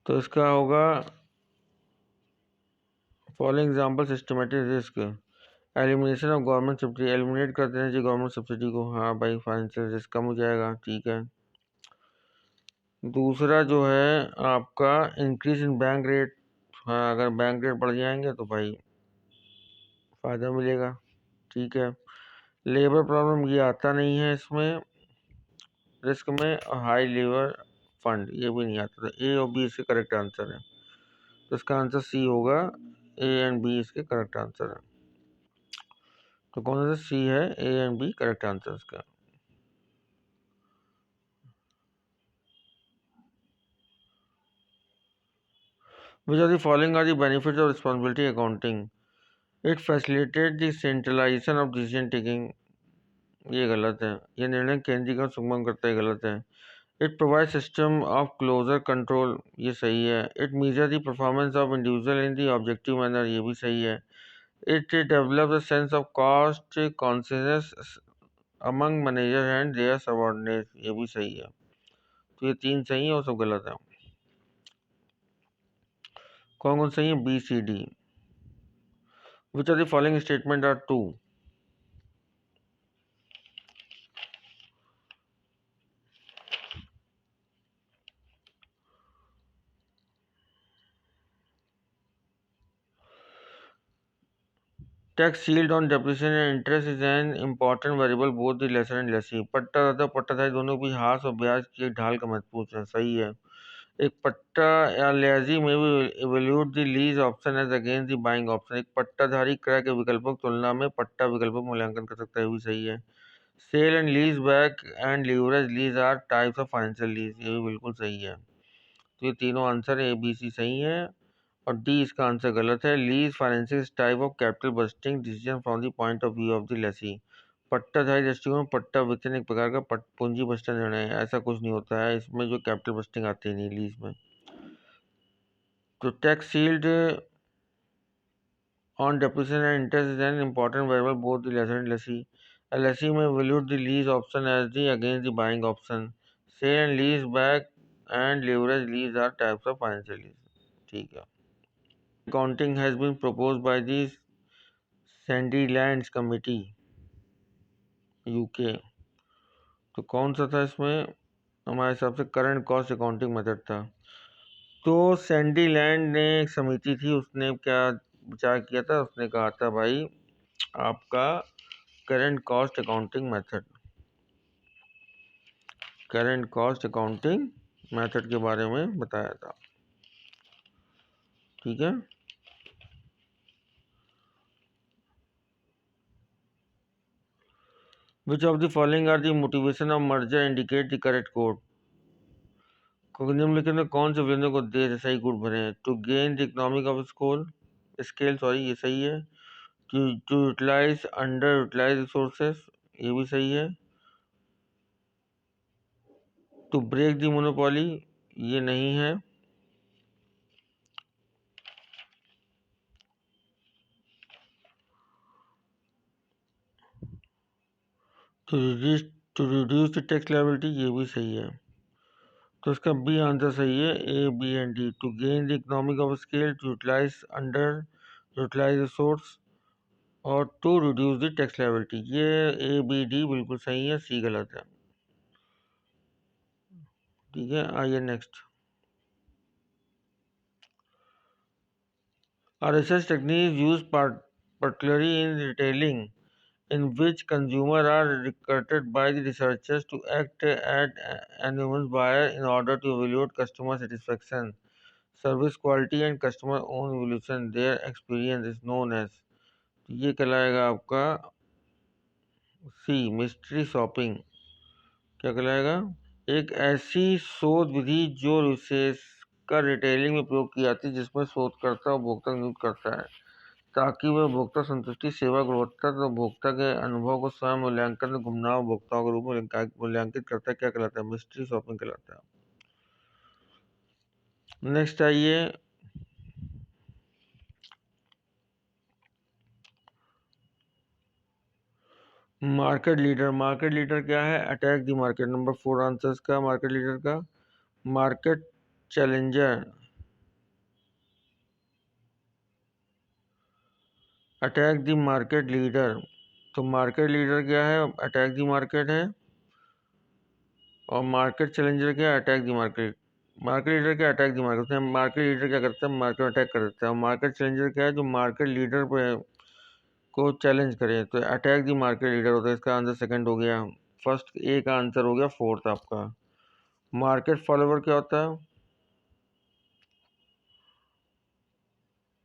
तो इसका होगा following example systematic risk, elimination of government subsidy, eliminate कर देना चाहिए government subsidy को, हाँ भाई, financial risk कम हो जाएगा, ठीक है। दूसरा जो है आपका इंक्रीज इन बैंक रेट, हाँ, अगर बैंक रेट बढ़ जाएंगे तो भाई फ़ायदा मिलेगा, ठीक है। लेबर प्रॉब्लम ये आता नहीं है इसमें रिस्क में, और हाई लेबर फंड ये भी नहीं आता। तो A और B इसके करेक्ट आंसर है। तो इसका आंसर C होगा। A एंड B इसके करेक्ट आंसर है। तो कौन सा C है, A and B correct answer इसका। Which of the following are the benefits of responsibility accounting? It facilitates the centralization of decision taking, ये गलत है। ये निर्णय केंद्रीकरण सुगम करता है, गलत है। It provide system of closer control, ये सही है। It measure the performance of individual in the objective manner, ये भी सही है। It develop the sense of cost consciousness among manager and their subordinate, ये भी सही है। तो ये तीन सही है और सब गलत है। कौन कौन सही है, BCD। Which of the following statement are true. Tax shield on depreciation and interest is an important variable both the lessor and lessee। पट्टाधारी दोनों के बीच हाथ और ब्याज की एक ढाल का महत्वपूर्ण है, सही है। एक पट्टा या लेजी में भी evaluate the lease option as against the buying option. एक पट्टाधारी क्रय के विकल्पों की तुलना में पट्टा विकल्पों का मूल्यांकन कर सकता है, भी सही है। Sale and lease back and leverage lease are types of financial lease, ये भी बिल्कुल सही है। तो ये तीनों आंसर ABC सही है और D इसका आंसर गलत है। Lease financing type of capital budgeting decision from the point of view of the lessee. पट्टाधारी दृष्टिकोण पट्टा वितरण एक प्रकार का पूंजी बस्टर निर्णय है, ऐसा कुछ नहीं होता है इसमें, जो कैपिटल बस्टिंग आती नहीं लीज में। तो tax shield on depreciation and interest is an important variable both the lessor and lessee. Lessee में valued the lease option as the against the buying option. Sale and lease back and leverage lease are types of financial lease, ठीक है। accounting has been proposed by the Sandilands Committee, UK। तो कौन सा था इसमें? हमारे हिसाब से करंट कॉस्ट अकाउंटिंग मेथड था। तो सैंडीलैंड ने एक समिति थी, उसने क्या विचार किया था? उसने कहा था भाई आपका करंट कॉस्ट अकाउंटिंग मेथड के बारे में बताया था। ठीक है। Which of the following are the motivation of merger indicate the correct code? निम्नलिखित में कौन से व्यंजनों को दे सही कोड भरे हैं? To gain the economic of scale, sorry ये सही है। To utilise under utilize resources, ये भी सही है। टू ब्रेक द मोनोपोली, ये नहीं है। To reduce the tax liability, ये भी सही है। तो इसका बी आंसर सही है, A B and D. To gain the economic of scale, to utilise under utilise resource और to reduce the tax liability, ये ए बी डी बिल्कुल सही है, सी गलत है। ठीक है, आइए next. A research technique is used particularly in retailing, in which consumers are recruited by the researchers to act as anonymous buyer in order to evaluate customer satisfaction, service quality and customer own evolution. Their experience is known as, ये कहलाएगा आपका सी mystery shopping. क्या कहलाएगा? एक ऐसी शोध विधि जो विशेषकर रिटेलिंग में प्रयोग की जाती है, जिसमें शोधकर्ता उपभोक्ता नियुक्त करता है ताकि वह उपभोक्ता संतुष्टि, सेवा गुणवत्ता तथा उपभोक्ता के अनुभव को स्वयं मूल्यांकन में गुमनाम उपभोक्ताओं के रूप में मूल्यांकित करता है। क्या कहलाता है? मिस्ट्री शॉपिंग कहलाता है। नेक्स्ट आइए, मार्केट लीडर। मार्केट लीडर क्या है? Attack the market. Number 4 answer का मार्केट लीडर का। Market challenger, attack the market leader. तो मार्केट लीडर क्या है? अटैक द मार्केट है। और मार्केट चैलेंजर क्या है? Attack the market. Market leader क्या? Attack the market. Market leader क्या करता है? मार्केट अटैक कर देता है। और मार्केट चैलेंजर क्या है? जो मार्केट लीडर पे को चैलेंज करे। तो अटैक द मार्केट लीडर होता है। इसका आंसर सेकंड हो गया। फर्स्ट ए का आंसर हो गया फोर्थ आपका। मार्केट फॉलोवर क्या होता है?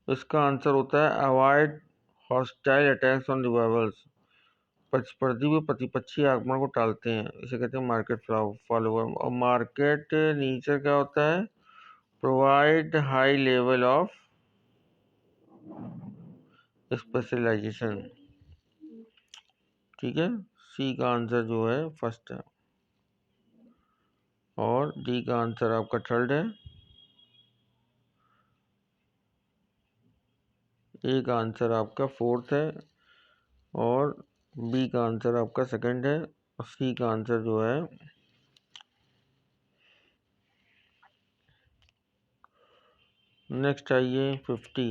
इसका आंसर होता है avoid hostile attacks on revivals, प्रतिस्पर्धी व प्रतिपक्षी आक्रमण को टालते हैं, इसे कहते हैं मार्केट फॉलोवर। और मार्केट नीचर क्या होता है? Provide high level of specialization. ठीक है, सी का आंसर जो है फर्स्ट है और डी का आंसर आपका थर्ड है। ए का आंसर आपका फोर्थ है और बी का आंसर आपका सेकंड है और सी का आंसर जो है नेक्स्ट आइए 50।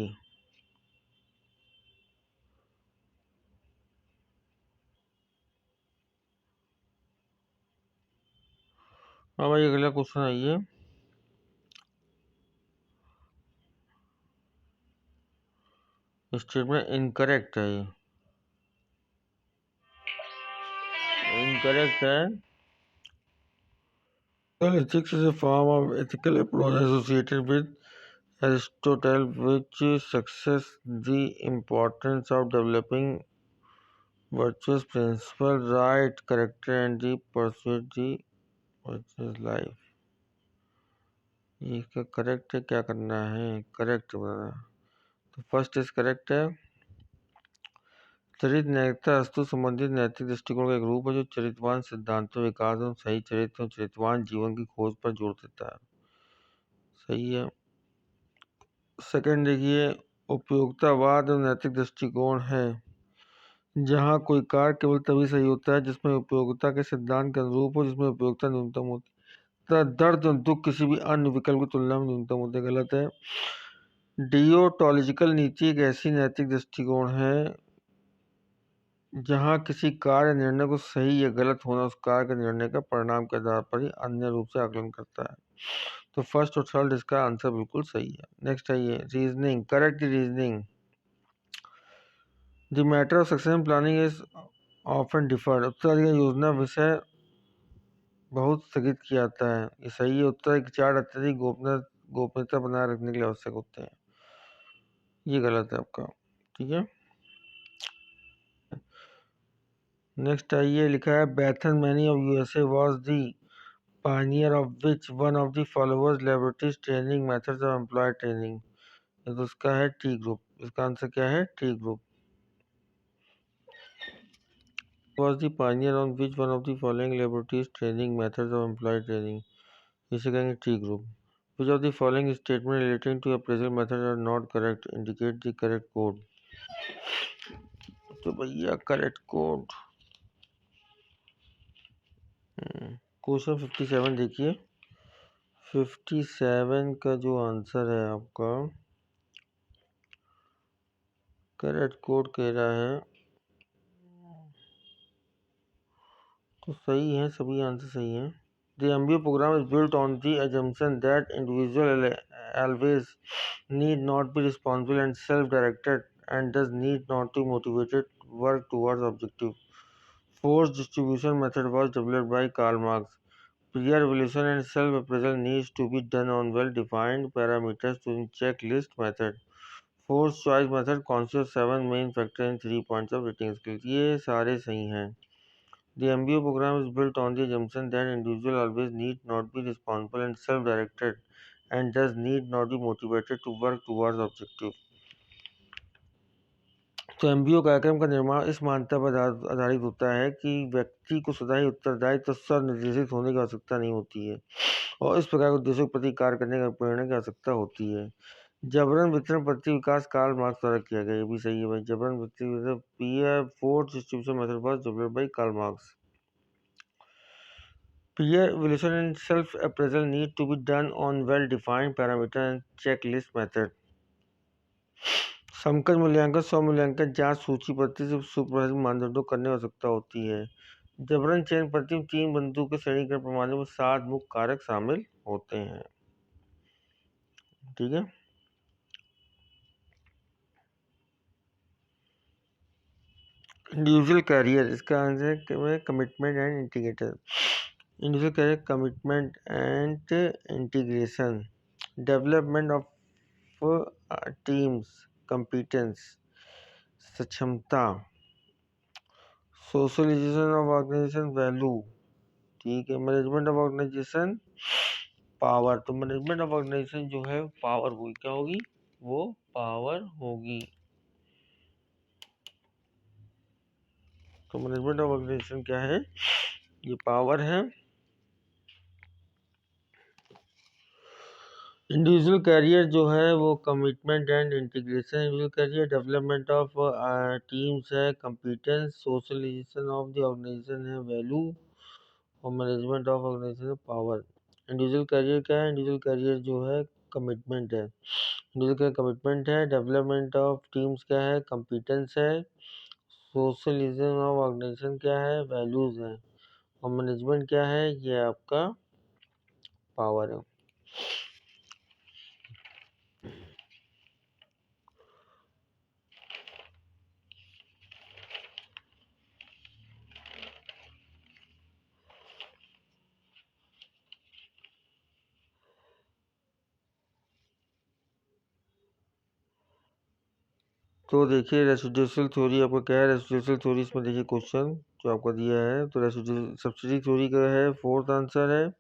हाँ भाई, अगला क्वेश्चन आइए। स्टेटमेंट इनकरेक्ट है, ये इनकरेक्ट है। Ethics is a form of ethical approach associated with Aristotle, which stresses the importance of developing virtuous principles, right character, and the pursuit the virtuous life। इसका correct है, क्या करना है? Correct बताना। तो फर्स्ट इज करेक्ट है। चरित्र नैतिकता वस्तु संबंधित नैतिक दृष्टिकोण का एक रूप है जो चरित्रवान सिद्धांतों, विकास एवं सही चरित्र एवं चरित्रवान जीवन की खोज पर जोर देता है। सही है। सेकंड देखिए, उपयोगितावाद और नैतिक दृष्टिकोण है जहाँ कोई कार्य केवल तभी सही होता है जिसमें उपयोगिता के सिद्धांत के अनुरूप हो, जिसमें उपयोगिता न्यूनतम होती है तथा दर्द और दुख किसी भी अन्य विकल्प की तुलना में न्यूनतम होते। गलत है। डियोटोलॉजिकल नीति एक ऐसी नैतिक दृष्टिकोण है जहाँ किसी कार्य निर्णय को सही या गलत होना उस कार्य के निर्णय का परिणाम के आधार पर ही अन्य रूप से आकलन करता है। तो फर्स्ट और थर्ड इसका आंसर बिल्कुल सही है। नेक्स्ट है ये reasoning, correct reasoning. The matter of succession planning is often deferred. उत्तराधिकारी योजना विषय बहुत स्थगित किया जाता है। ये सही है। उत्तराधिकारी चार्ट अत्यधिक गोपनीयता बनाए रखने के लिए आवश्यक होते हैं। ये गलत है आपका। ठीक है। नेक्स्ट आइए, लिखा है बैथन मैनी of USA was the pioneer of which one of the followers laboratories training methods of employ training. ये तो इसका है टी ग्रुप। इसका आंसर क्या है? T group. was the pioneer on which one of the following laboratories training methods of employee training? इसे कहेंगे T group. Which of the following statement relating to appraisal method are not correct? Indicate the correct code. तो भैया correct code question 57 देखिए। 57 का जो answer है आपका, correct code कह रहा है, तो सही है, सभी आंसर सही हैं। The MBA program is built on the assumption that individual always need not be responsible and self-directed and does need not to motivated work towards objective. Force distribution method was developed by Karl Marx. Peer evaluation and self-appraisal needs to be done on well-defined parameters to checklist method. Force choice method constitutes 7 main factors and 3 points of rating scale. ये सारे सही हैं। The MBA program is built on the assumption that individual always need not be responsible and self-directed and does need not be motivated to work towards objective. तो MBA कार्यक्रम का निर्माण इस मान्यता पर आधारित होता है कि व्यक्ति को सदा ही उत्तरदायी तो स्वनिर्देशित होने की आवश्यकता नहीं होती है और इस प्रकार के उद्देश्यों के प्रति कार्य करने का प्रेरणा की आवश्यकता होती है। जबरन वितरण प्रति विकास कार्ल मार्क्स द्वारा किया गया। ये भी सही है भाई। जबरन वितरण peer force distribution method was developed by Karl Marx. Peer evaluation and self-appraisal need to be done on well-defined parameter and checklist method. समकक्ष मूल्यांकन, स्व-मूल्यांकन, जांच सूचीपत्र से सुपरिभाषित मानदंडों करने की आवश्यकता होती है। जबरन चयन प्रतिम 3 बिंदु के श्रेणीकरण प्रमाणों में 7 मुख्य कारक शामिल होते हैं। ठीक है। इंडिविजुअल कैरियर, इसका आंसर है commitment and integrator. Individual career commitment and integration, development of teams, competence, सक्षमता, सोशलाइजेशन ऑफ ऑर्गेनाइजेशन वैल्यू। ठीक है। Management of organisation power. तो मैनेजमेंट ऑफ ऑर्गेनाइजेशन जो है पावर होगी, क्या होगी? वो पावर होगी। तो मैनेजमेंट ऑफ ऑर्गेनाइजेशन क्या है? ये पावर है। इंडिविजुअल कैरियर जो है वो commitment and integration. Individual career development of teams है, competence, socialisation of the organisation है, वैल्यू, और management of organisation power. Individual career क्या है? इंडिविजुअल कैरियर जो है कमिटमेंट है। इंडिविजुअल कैरियर कमिटमेंट है। डेवलपमेंट ऑफ टीम्स क्या है? कंपिटेंस है। सोशलाइजेशन ऑफ ऑर्गेनाइजेशन क्या है? वैल्यूज है। और मैनेजमेंट क्या है? ये आपका पावर है। तो देखिए रेसिडुअल थ्योरी आपको क्या है? रेसिडुअल थ्योरी इसमें देखिए क्वेश्चन जो आपको दिया है, तो रेसिडुअल सब्सिडी थ्योरी का है, फोर्थ आंसर है।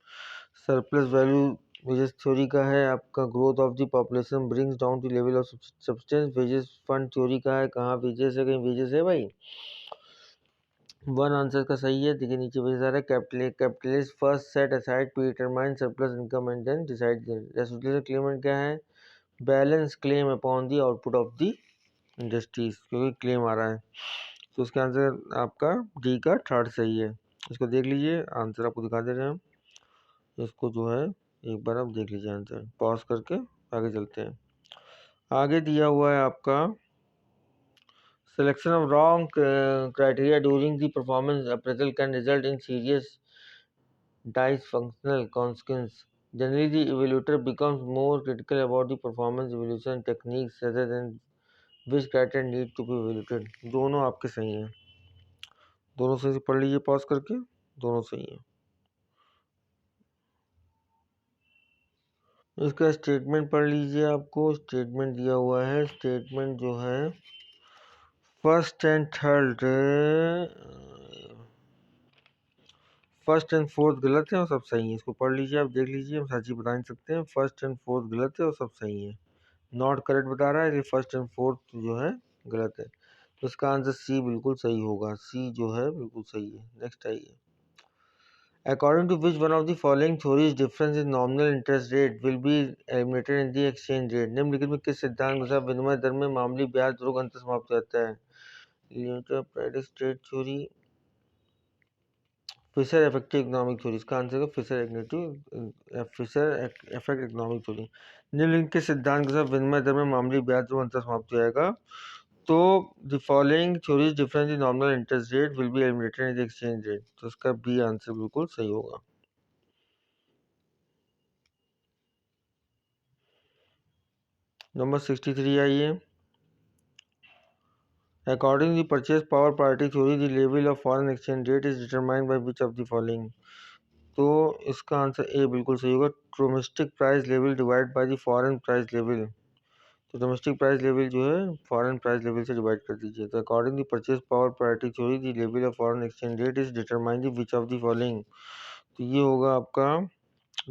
सरप्लस वैल्यू वेजेस थ्योरी का है आपका, growth of the population brings down to level of subsistence. Wages fund theory का है, कहाँ वेजेस है? कहीं वेजेस है भाई? वन आंसर का सही है। देखिए नीचे वेजेस आ रहा है। Capitalist first set aside to determine surplus income and then decide. Residual claim क्या है? Balance claim upon the output of the industries, क्योंकि क्लेम आ रहा है। तो उसका आंसर आपका डी का थर्ड सही है। इसको देख लीजिए, आंसर आपको दिखा दे रहे हैं हम। इसको जो है एक बार आप देख लीजिए आंसर, पॉज करके आगे चलते हैं। आगे दिया हुआ है आपका selection of wrong criteria during the performance appraisal can result in serious dysfunctional consequences. Generally, the evaluator becomes more critical about the performance evaluation techniques rather than which criteria need to be evaluated. दोनों आपके सही हैं, दोनों सही से पढ़ लीजिए pause करके, दोनों सही हैं। इसका स्टेटमेंट पढ़ लीजिए, आपको स्टेटमेंट दिया हुआ है। स्टेटमेंट जो है first and third, first and fourth गलत है और सब सही है। इसको पढ़ लीजिए, आप देख लीजिए, हम सच्ची बता नहीं सकते हैं। फर्स्ट एंड फोर्थ गलत है और सब सही है। नॉट करेक्ट बता रहा है कि फर्स्ट एंड फोर्थ जो है गलत है, तो इसका आंसर सी बिल्कुल सही होगा। सी जो है बिल्कुल सही है। नेक्स्ट आइए। According to which one of the following theories difference in nominal interest rate will be eliminated in the exchange rate? निम्नलिखित में किस सिद्धांत के साथ विनिमय दर में मामूली ब्याज दरों का अंतर समाप्त हो जाता है? Limit of predict state theory, Fisher effective economic theory. इसका आंसर है फिशर इफेक्ट इकोनॉमिक थ्योरी। निम्नलिखित के सिद्धांत के साथ विनिमय दर में मामूली ब्याज दरों का अंतर समाप्त हो जाएगा? तो the following theories difference in nominal interest rate will be eliminated in the exchange rate. तो इसका बी आंसर बिल्कुल सही होगा। नंबर 63 आइए। According to the purchase power parity theory, the level of foreign exchange rate is determined by which of the following? तो इसका answer A बिल्कुल सही होगा। Domestic price level divide by the foreign price level. तो domestic price level जो है foreign price level से divide कर दीजिए। तो according to purchase power parity theory the level of foreign exchange rate is determined which of the following. तो ये होगा आपका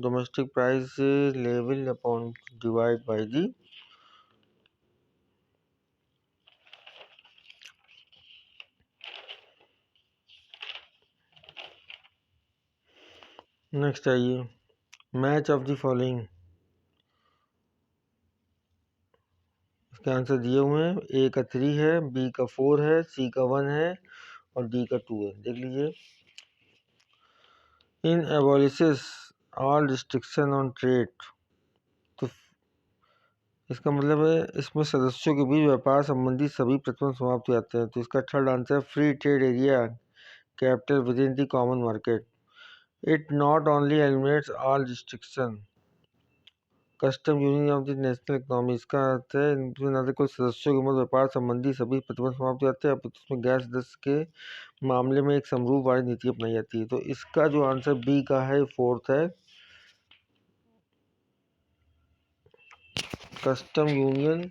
domestic price level upon divide by the. Next आइए। Match of the following. इसके answer दिए हुए हैं। ए का 3 है, बी का 4 है, सी का 1 है और डी का 2 है। देख लीजिए। इन एबॉलिशेस ऑल रिस्ट्रिक्शन ऑन ट्रेड। तो इसका मतलब है इसमें सदस्यों के बीच व्यापार संबंधी सभी प्रतिबंध समाप्त हो जाते हैं। तो इसका third answer free trade area capital with in the common market. It not only eliminates all restriction custom union of the national economy. इसका अर्थ है इनमें न तो कोई सदस्यों के मध्य व्यापार संबंधी सभी प्रतिबंध समाप्त हो जाते हैं, उसमें गैर सदस्य के मामले में एक समरूप वाली नीति अपनाई जाती है। तो इसका जो आंसर बी का है फोर्थ है, कस्टम यूनियन